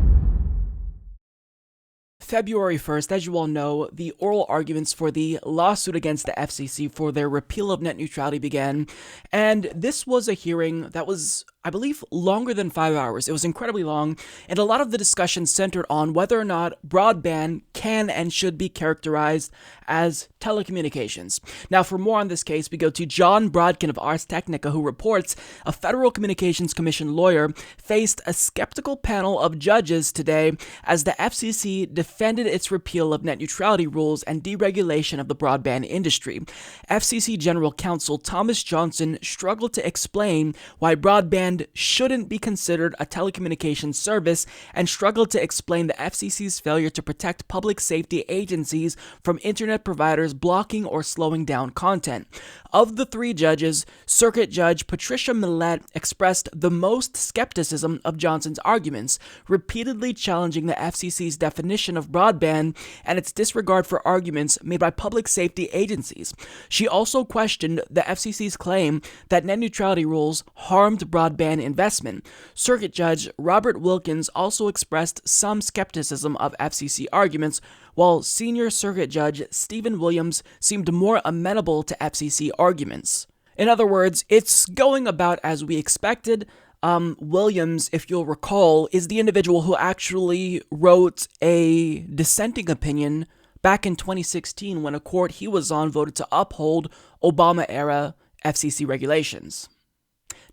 [SPEAKER 3] February 1st, as you all know, the oral arguments for the lawsuit against the FCC for their repeal of net neutrality began, and this was a hearing that was, I believe, longer than 5 hours. It was incredibly long, and a lot of the discussion centered on whether or not broadband can and should be characterized as telecommunications. Now, for more on this case, we go to John Brodkin of Ars Technica, who reports a Federal Communications Commission lawyer faced a skeptical panel of judges today as the FCC defended its repeal of net neutrality rules and deregulation of the broadband industry. FCC General Counsel Thomas Johnson struggled to explain why broadband shouldn't be considered a telecommunications service and struggled to explain the FCC's failure to protect public safety agencies from internet providers blocking or slowing down content. Of the three judges, Circuit Judge Patricia Millett expressed the most skepticism of Johnson's arguments, repeatedly challenging the FCC's definition of broadband and its disregard for arguments made by public safety agencies. She also questioned the FCC's claim that net neutrality rules harmed broadband investment. Circuit Judge Robert Wilkins also expressed some skepticism of FCC arguments, while Senior Circuit Judge Stephen Williams seemed more amenable to FCC arguments. In other words, it's going about as we expected. Williams, if you'll recall, is the individual who actually wrote a dissenting opinion back in 2016 when a court he was on voted to uphold Obama-era FCC regulations.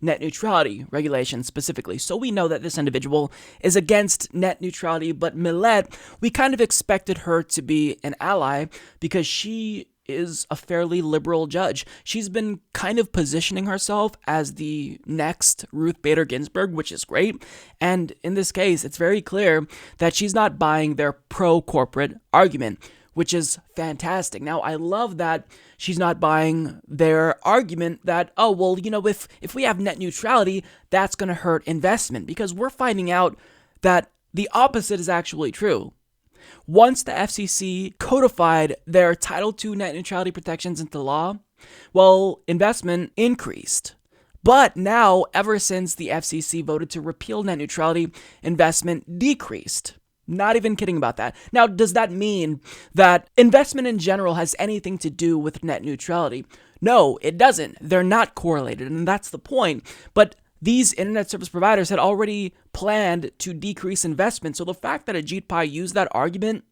[SPEAKER 3] Net neutrality regulations specifically. So we know that this individual is against net neutrality, but Millett, we kind of expected her to be an ally because she is a fairly liberal judge. She's been kind of positioning herself as the next Ruth Bader Ginsburg, which is great. And in this case, it's very clear that she's not buying their pro-corporate argument. which is fantastic. Now, I love that she's not buying their argument that, oh, well, if we have net neutrality, that's going to hurt investment, because we're finding out that the opposite is actually true. Once the FCC codified their Title II net neutrality protections into law, well, investment increased. But now, ever since the FCC voted to repeal net neutrality, investment decreased. Not even kidding about that. Now, does that mean that investment in general has anything to do with net neutrality? No, it doesn't. They're not correlated, and that's the point. But these internet service providers had already planned to decrease investment, so the fact that Ajit Pai used that argument,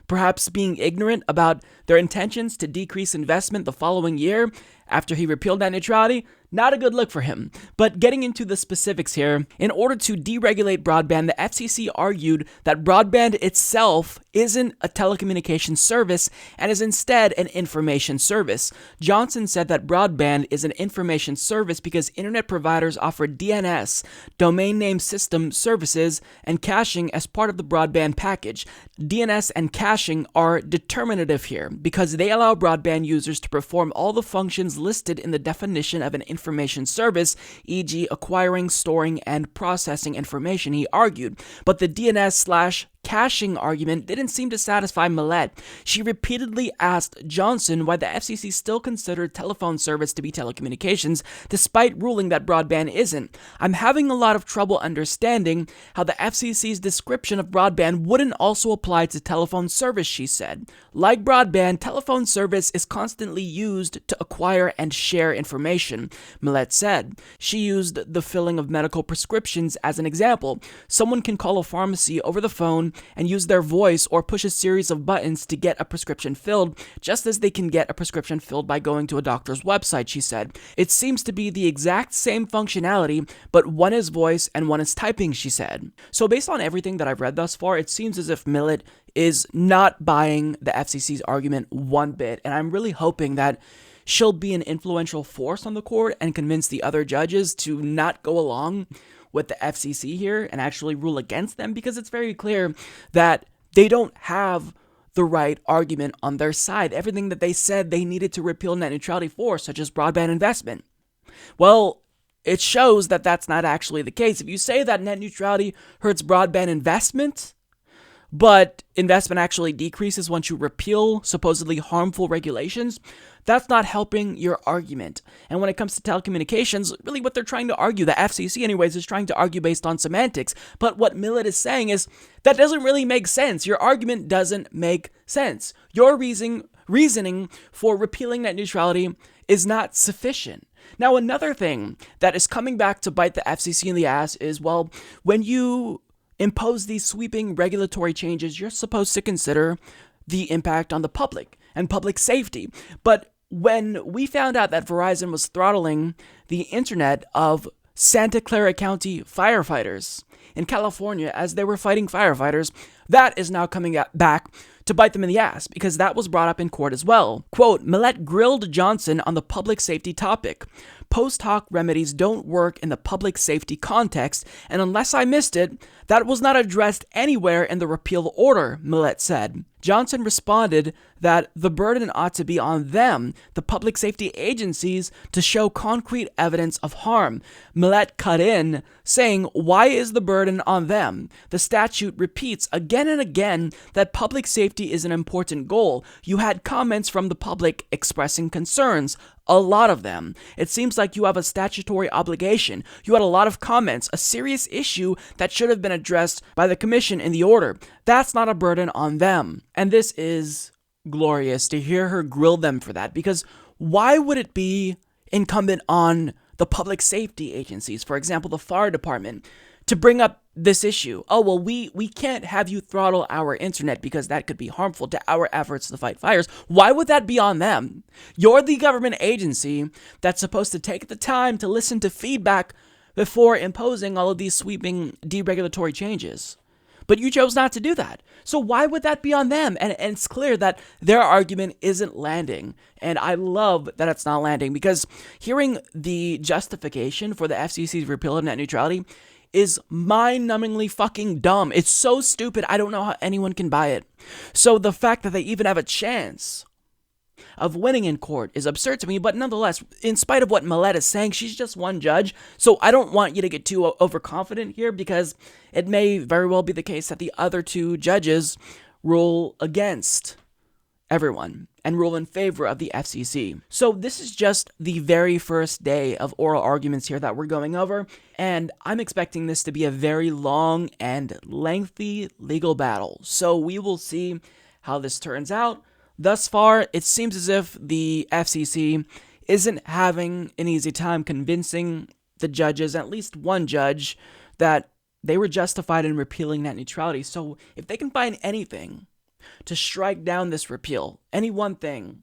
[SPEAKER 3] perhaps being ignorant about their intentions to decrease investment the following year after he repealed net neutrality, not a good look for him. But getting into the specifics here, in order to deregulate broadband, the FCC argued that broadband itself isn't a telecommunications service and is instead an information service. Johnson said that broadband is an information service because internet providers offer DNS, domain name system services, and caching as part of the broadband package. DNS and caching are determinative here because they allow broadband users to perform all the functions listed in the definition of an information service, e.g. acquiring, storing, and processing information, he argued. But the DNS/caching argument didn't seem to satisfy Millett. She repeatedly asked Johnson why the FCC still considered telephone service to be telecommunications, despite ruling that broadband isn't. I'm having a lot of trouble understanding how the FCC's description of broadband wouldn't also apply to telephone service, she said. Like broadband, telephone service is constantly used to acquire and share information, Millett said. She used the filling of medical prescriptions as an example. Someone can call a pharmacy over the phone and use their voice or push a series of buttons to get a prescription filled, just as they can get a prescription filled by going to a doctor's website, she said. It seems to be the exact same functionality, but one is voice and one is typing, she said. So based on everything that I've read thus far, it seems as if Millett is not buying the FCC's argument one bit, and I'm really hoping that she'll be an influential force on the court and convince the other judges to not go along with the FCC here and actually rule against them, because it's very clear that they don't have the right argument on their side. Everything that they said they needed to repeal net neutrality for, such as broadband investment, well, it shows that that's not actually the case. If you say that net neutrality hurts broadband investment, but investment actually decreases once you repeal supposedly harmful regulations, that's not helping your argument. And when it comes to telecommunications, really what they're trying to argue, the FCC anyways, is trying to argue based on semantics. But what Millett is saying is, that doesn't really make sense. Your argument doesn't make sense. Your reasoning for repealing net neutrality is not sufficient. Now, another thing that is coming back to bite the FCC in the ass is, well, when you impose these sweeping regulatory changes, you're supposed to consider the impact on the public and public safety. But when we found out that Verizon was throttling the internet of Santa Clara County firefighters in California as they were fighting firefighters, that is now coming back to bite them in the ass, because that was brought up in court as well. Quote, Millett grilled Johnson on the public safety topic. Post hoc remedies don't work in the public safety context, and unless I missed it, that was not addressed anywhere in the repeal order, Millett said. Johnson responded that the burden ought to be on them, the public safety agencies, to show concrete evidence of harm. Millett cut in, saying, why is the burden on them? The statute repeats again and again that public safety is an important goal. You had comments from the public expressing concerns. A lot of them. It seems like you have a statutory obligation. You had a lot of comments, a serious issue that should have been addressed by the commission in the order. That's not a burden on them. And this is glorious to hear her grill them for that, because why would it be incumbent on the public safety agencies, for example, the fire department, to bring up this issue? Oh, well, we can't have you throttle our internet because that could be harmful to our efforts to fight fires. Why would that be on them? You're the government agency that's supposed to take the time to listen to feedback before imposing all of these sweeping deregulatory changes. But you chose not to do that. So why would that be on them? And it's clear that their argument isn't landing. And I love that it's not landing, because hearing the justification for the FCC's repeal of net neutrality, is mind-numbingly fucking dumb. It's so stupid, I don't know how anyone can buy it. So the fact that they even have a chance of winning in court is absurd to me, but nonetheless, in spite of what Millett is saying, she's just one judge, so I don't want you to get too overconfident here, because it may very well be the case that the other two judges rule against everyone and rule in favor of the FCC. So this is just the very first day of oral arguments here that we're going over, and I'm expecting this to be a very long and lengthy legal battle. So we will see how this turns out. Thus far, it seems as if the FCC isn't having an easy time convincing the judges, at least one judge, that they were justified in repealing net neutrality. So if they can find anything to strike down this repeal, any one thing,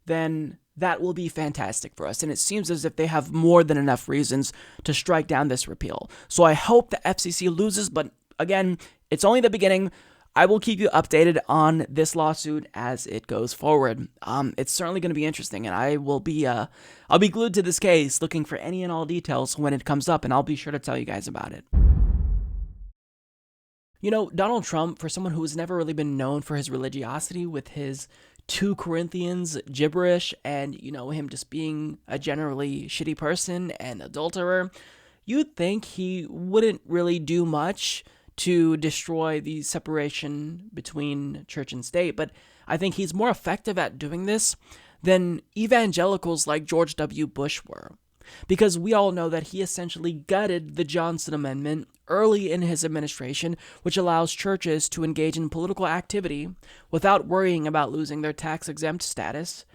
[SPEAKER 3] then that will be fantastic for us. And it seems as if they have more than enough reasons to strike down this repeal. So I hope the FCC loses, but again, it's only the beginning. I will keep you updated on this lawsuit as it goes forward. It's certainly going to be interesting, and I'll be glued to this case, looking for any and all details when it comes up, and I'll be sure to tell you guys about it. You know, Donald Trump, for someone who has never really been known for his religiosity with his 2 Corinthians gibberish and, you know, him just being a generally shitty person and adulterer, you'd think he wouldn't really do much to destroy the separation between church and state, but I think he's more effective at doing this than evangelicals like George W. Bush were, because we all know that he essentially gutted the Johnson Amendment early in his administration, which allows churches to engage in political activity without worrying about losing their tax-exempt status.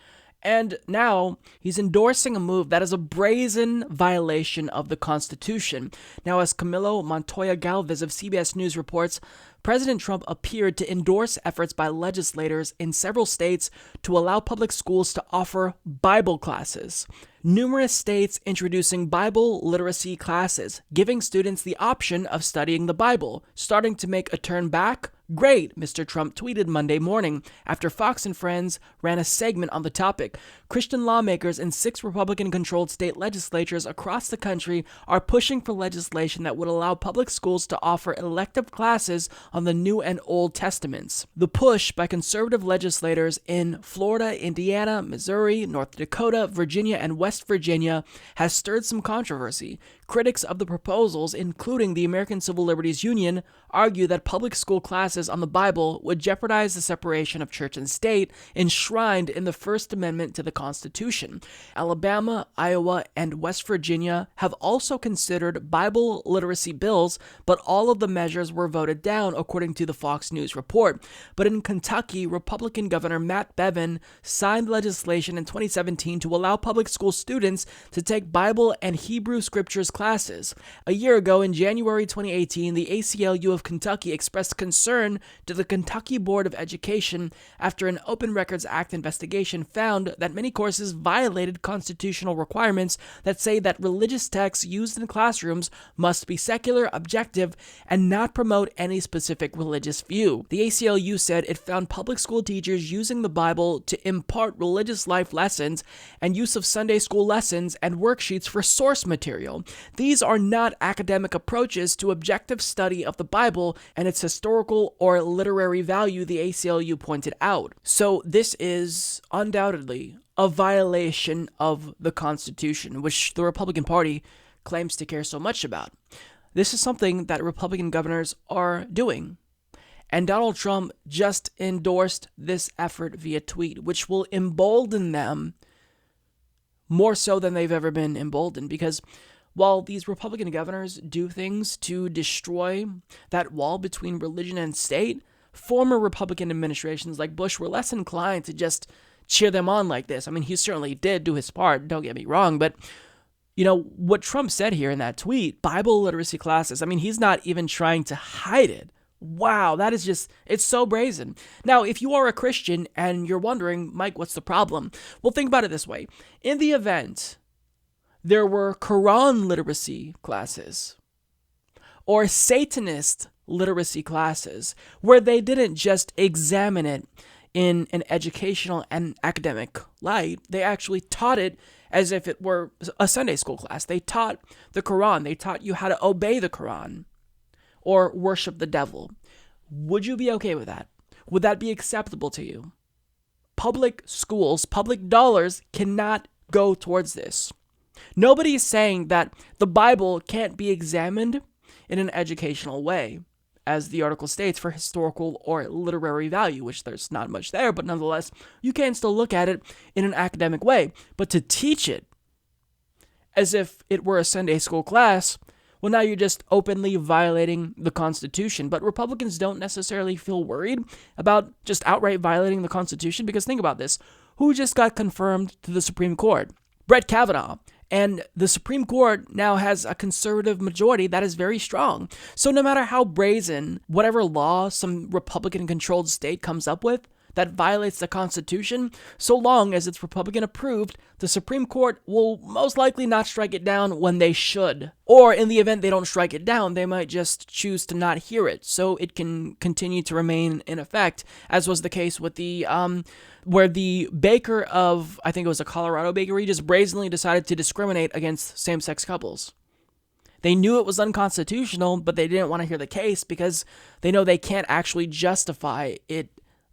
[SPEAKER 3] And now he's endorsing a move that is a brazen violation of the Constitution. Now, as Camilo Montoya Galvez of CBS News reports, President Trump appeared to endorse efforts by legislators in several states to allow public schools to offer Bible classes. Numerous states introducing Bible literacy classes, giving students the option of studying the Bible. Starting to make a turn back? Great, Mr. Trump tweeted Monday morning after Fox and Friends ran a segment on the topic. Christian lawmakers in 6 Republican-controlled state legislatures across the country are pushing for legislation that would allow public schools to offer elective classes on the New and Old Testaments. The push by conservative legislators in Florida, Indiana, Missouri, North Dakota, Virginia, and West Virginia has stirred some controversy. Critics of the proposals, including the American Civil Liberties Union, argue that public school classes on the Bible would jeopardize the separation of church and state enshrined in the First Amendment to the Constitution. Alabama, Iowa, and West Virginia have also considered Bible literacy bills, but all of the measures were voted down, according to the Fox News report. But in Kentucky, Republican Governor Matt Bevin signed legislation in 2017 to allow public school students to take Bible and Hebrew Scriptures classes. A year ago, in January 2018, the ACLU of Kentucky expressed concern to the Kentucky Board of Education after an Open Records Act investigation found that many courses violated constitutional requirements that say that religious texts used in classrooms must be secular, objective, and not promote any specific religious view. The ACLU said it found public school teachers using the Bible to impart religious life lessons and use of Sunday school lessons and worksheets for source material. These are not academic approaches to objective study of the Bible and its historical or literary value, the ACLU pointed out. So this is undoubtedly a violation of the Constitution, which the Republican Party claims to care so much about. This is something that Republican governors are doing. And Donald Trump just endorsed this effort via tweet, which will embolden them more so than they've ever been emboldened, because while these Republican governors do things to destroy that wall between religion and state, former Republican administrations like Bush were less inclined to just cheer them on like this. I mean, he certainly did do his part, don't get me wrong, but you know, what Trump said here in that tweet, Bible literacy classes, I mean, he's not even trying to hide it. Wow, that is just, it's so brazen. Now, if you are a Christian and you're wondering, Mike, what's the problem? Well, think about it this way. In the event there were Quran literacy classes or Satanist literacy classes where they didn't just examine it in an educational and academic light, they actually taught it as if it were a Sunday school class. They taught the Quran. They taught you how to obey the Quran or worship the devil. Would you be okay with that? Would that be acceptable to you? Public schools, public dollars cannot go towards this. Nobody is saying that the Bible can't be examined in an educational way, as the article states, for historical or literary value, which there's not much there, but nonetheless, you can still look at it in an academic way. But to teach it as if it were a Sunday school class, well, now you're just openly violating the Constitution. But Republicans don't necessarily feel worried about just outright violating the Constitution, because think about this. Who just got confirmed to the Supreme Court? Brett Kavanaugh. And the Supreme Court now has a conservative majority that is very strong. So no matter how brazen whatever law some Republican-controlled state comes up with that violates the Constitution, so long as it's Republican approved, the Supreme Court will most likely not strike it down when they should. Or in the event they don't strike it down, they might just choose to not hear it, so it can continue to remain in effect, as was the case with the where the baker of, I think it was a Colorado bakery, just brazenly decided to discriminate against same-sex couples. They knew it was unconstitutional, but they didn't want to hear the case because they know they can't actually justify it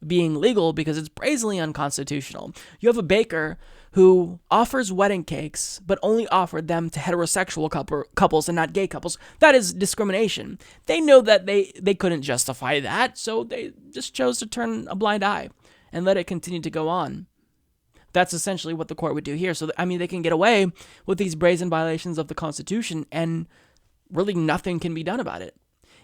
[SPEAKER 3] being legal because it's brazenly unconstitutional. You have a baker who offers wedding cakes, but only offered them to heterosexual couples and not gay couples. That is discrimination. They know that they couldn't justify that, so they just chose to turn a blind eye and let it continue to go on. That's essentially what the court would do here. So, I mean, they can get away with these brazen violations of the Constitution, and really nothing can be done about it.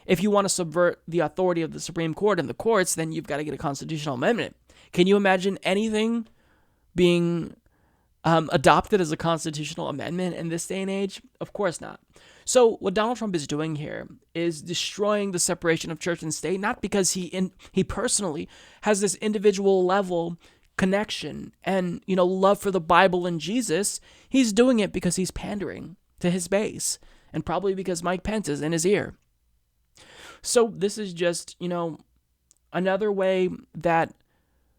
[SPEAKER 3] If you want to subvert the authority of the Supreme Court and the courts, then you've got to get a constitutional amendment. Can you imagine anything being adopted as a constitutional amendment in this day and age? Of course not. So what Donald Trump is doing here is destroying the separation of church and state, not because he personally has this individual level connection and, love for the Bible and Jesus. He's doing it because he's pandering to his base, and probably because Mike Pence is in his ear. So this is just, another way that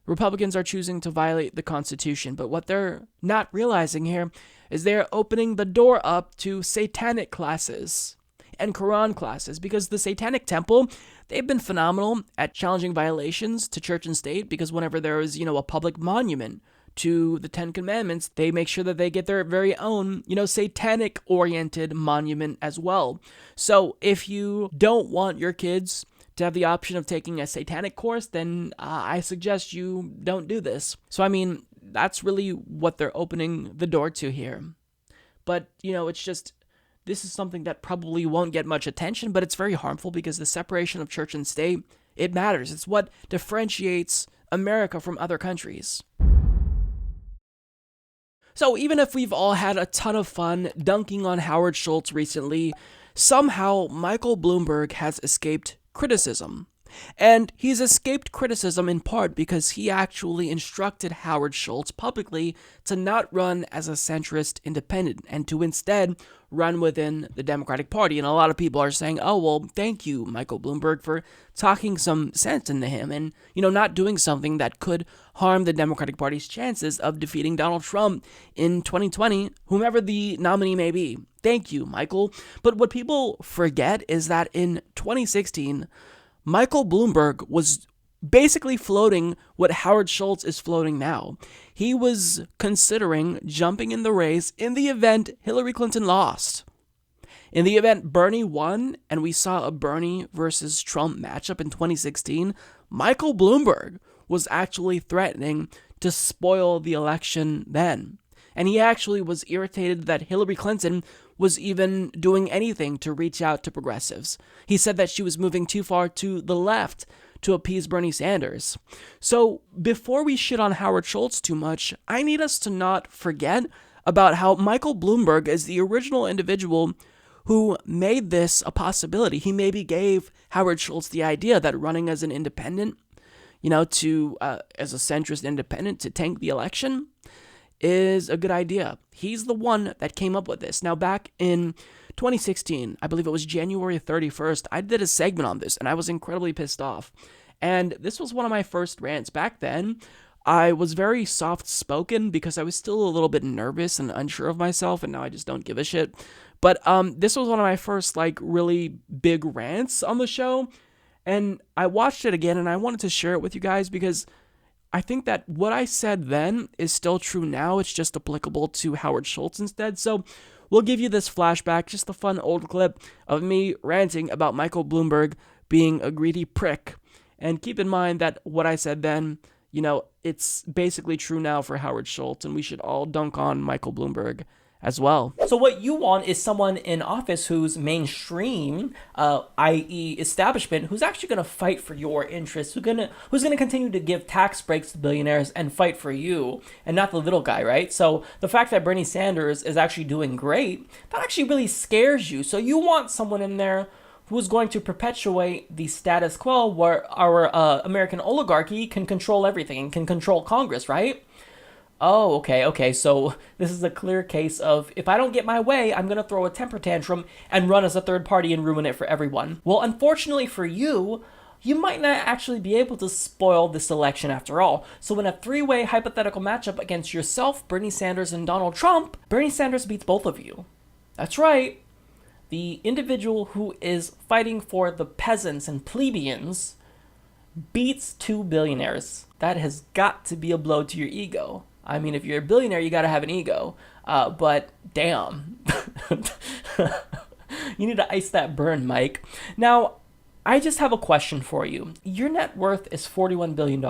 [SPEAKER 3] Republicans are choosing to violate the Constitution. But what they're not realizing here is they're opening the door up to satanic classes and Quran classes, because the Satanic Temple, they've been phenomenal at challenging violations to church and state, because whenever there is, a public monument to the Ten Commandments, they make sure that they get their very own, satanic-oriented monument as well. So if you don't want your kids to have the option of taking a satanic course, then I suggest you don't do this. So, I mean, that's really what they're opening the door to here. But, it's just, this is something that probably won't get much attention, but it's very harmful, because the separation of church and state, it matters. It's what differentiates America from other countries. So even if we've all had a ton of fun dunking on Howard Schultz recently, somehow Michael Bloomberg has escaped criticism. And he's escaped criticism in part because he actually instructed Howard Schultz publicly to not run as a centrist independent and to instead run within the Democratic Party. And a lot of people are saying, oh, well, thank you, Michael Bloomberg, for talking some sense into him and, not doing something that could harm the Democratic Party's chances of defeating Donald Trump in 2020, whomever the nominee may be. Thank you, Michael. But what people forget is that in 2016, Michael Bloomberg was basically floating what Howard Schultz is floating now. He was considering jumping in the race in the event Hillary Clinton lost. In the event Bernie won, and we saw a Bernie versus Trump matchup in 2016, Michael Bloomberg was actually threatening to spoil the election then. And he actually was irritated that Hillary Clinton was even doing anything to reach out to progressives. He said that she was moving too far to the left to appease Bernie Sanders. So before we shit on Howard Schultz too much, I need us to not forget about how Michael Bloomberg is the original individual who made this a possibility. He maybe gave Howard Schultz the idea that running as an independent, as a centrist independent to tank the election is a good idea. He's the one that came up with this. Now, back in 2016, I believe it was January 31st, I did a segment on this, and I was incredibly pissed off. And this was one of my first rants. Back then, I was very soft-spoken because I was still a little bit nervous and unsure of myself, and now I just don't give a shit. But this was one of my first, like, really big rants on the show, and I watched it again, and I wanted to share it with you guys because I think that what I said then is still true now. It's just applicable to Howard Schultz instead. So we'll give you this flashback, just a fun old clip of me ranting about Michael Bloomberg being a greedy prick. And keep in mind that what I said then, you know, it's basically true now for Howard Schultz, and we should all dunk on Michael Bloomberg as well. So what you want is someone in office who's mainstream, i.e. establishment, who's actually going to fight for your interests, who's going to continue to give tax breaks to billionaires and fight for you, and not the little guy, right? So the fact that Bernie Sanders is actually doing great, that actually really scares you. So you want someone in there who's going to perpetuate the status quo where our American oligarchy can control everything and can control Congress, right? Oh, okay, so this is a clear case of, if I don't get my way, I'm going to throw a temper tantrum and run as a third party and ruin it for everyone. Well, unfortunately for you, you might not actually be able to spoil this election after all. So in a three-way hypothetical matchup against yourself, Bernie Sanders, and Donald Trump, Bernie Sanders beats both of you. That's right. The individual who is fighting for the peasants and plebeians beats two billionaires. That has got to be a blow to your ego. I mean, if you're a billionaire, you got to have an ego. But damn. You need to ice that burn, Mike. Now, I just have a question for you. Your net worth is $41 billion.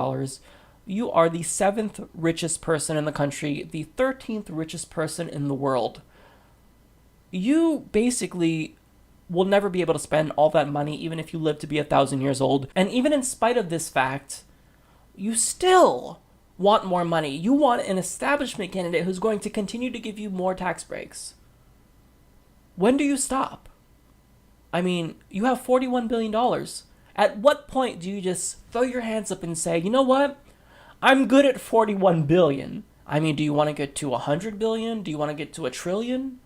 [SPEAKER 3] You are the 7th richest person in the country, the 13th richest person in the world. You basically will never be able to spend all that money, even if you live to be 1,000 years old. And even in spite of this fact, you still want more money. You want an establishment candidate who's going to continue to give you more tax breaks. When do you stop? I mean, you have $41 billion. At what point do you just throw your hands up and say, you know what? I'm good at 41 billion. I mean, do you want to get to 100 billion? Do you want to get to $1 trillion?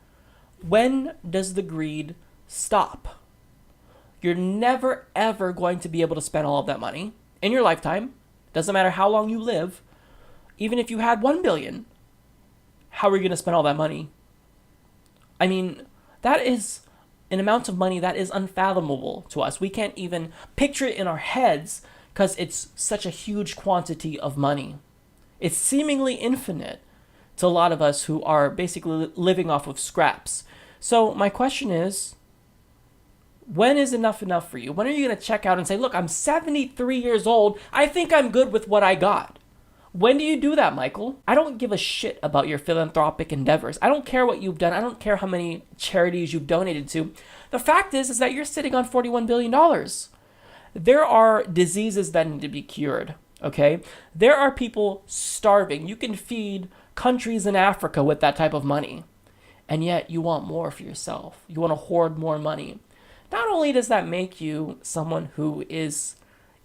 [SPEAKER 3] When does the greed stop? You're never, ever going to be able to spend all of that money in your lifetime. Doesn't matter how long you live. Even if you had 1 billion, how are you going to spend all that money? I mean, that is an amount of money that is unfathomable to us. We can't even picture it in our heads because it's such a huge quantity of money. It's seemingly infinite to a lot of us who are basically living off of scraps. So my question is, when is enough for you? When are you going to check out and say, look, I'm 73 years old. I think I'm good with what I got. When do you do that, Michael? I don't give a shit about your philanthropic endeavors. I don't care what you've done. I don't care how many charities you've donated to. The fact is that you're sitting on $41 billion. There are diseases that need to be cured, okay? There are people starving. You can feed countries in Africa with that type of money. And yet you want more for yourself. You want to hoard more money. Not only does that make you someone who is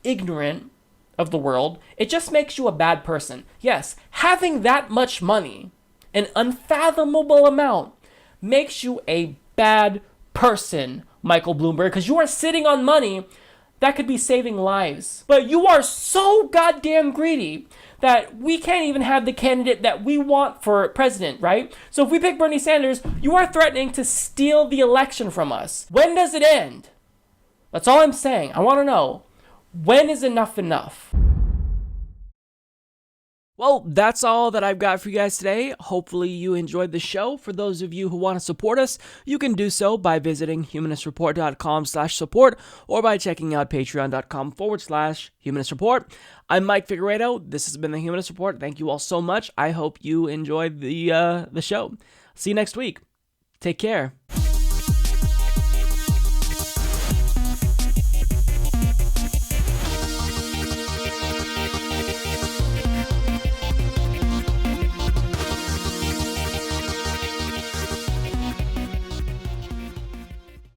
[SPEAKER 3] ignorant of the world, it just makes you a bad person. Yes, having that much money, an unfathomable amount, makes you a bad person, Michael Bloomberg, because you are sitting on money that could be saving lives. But you are so goddamn greedy that we can't even have the candidate that we want for president, right? So if we pick Bernie Sanders, you are threatening to steal the election from us. When does it end? That's all I'm saying. I want to know, when is enough enough? Well, that's all that I've got for you guys today. Hopefully you enjoyed the show. For those of you who want to support us, you can do so by visiting humanistreport.com/support or by checking out patreon.com/humanist report. I'm Mike Figueredo. This has been the Humanist Report. Thank you all so much. I hope you enjoyed the show. See you next week. Take care.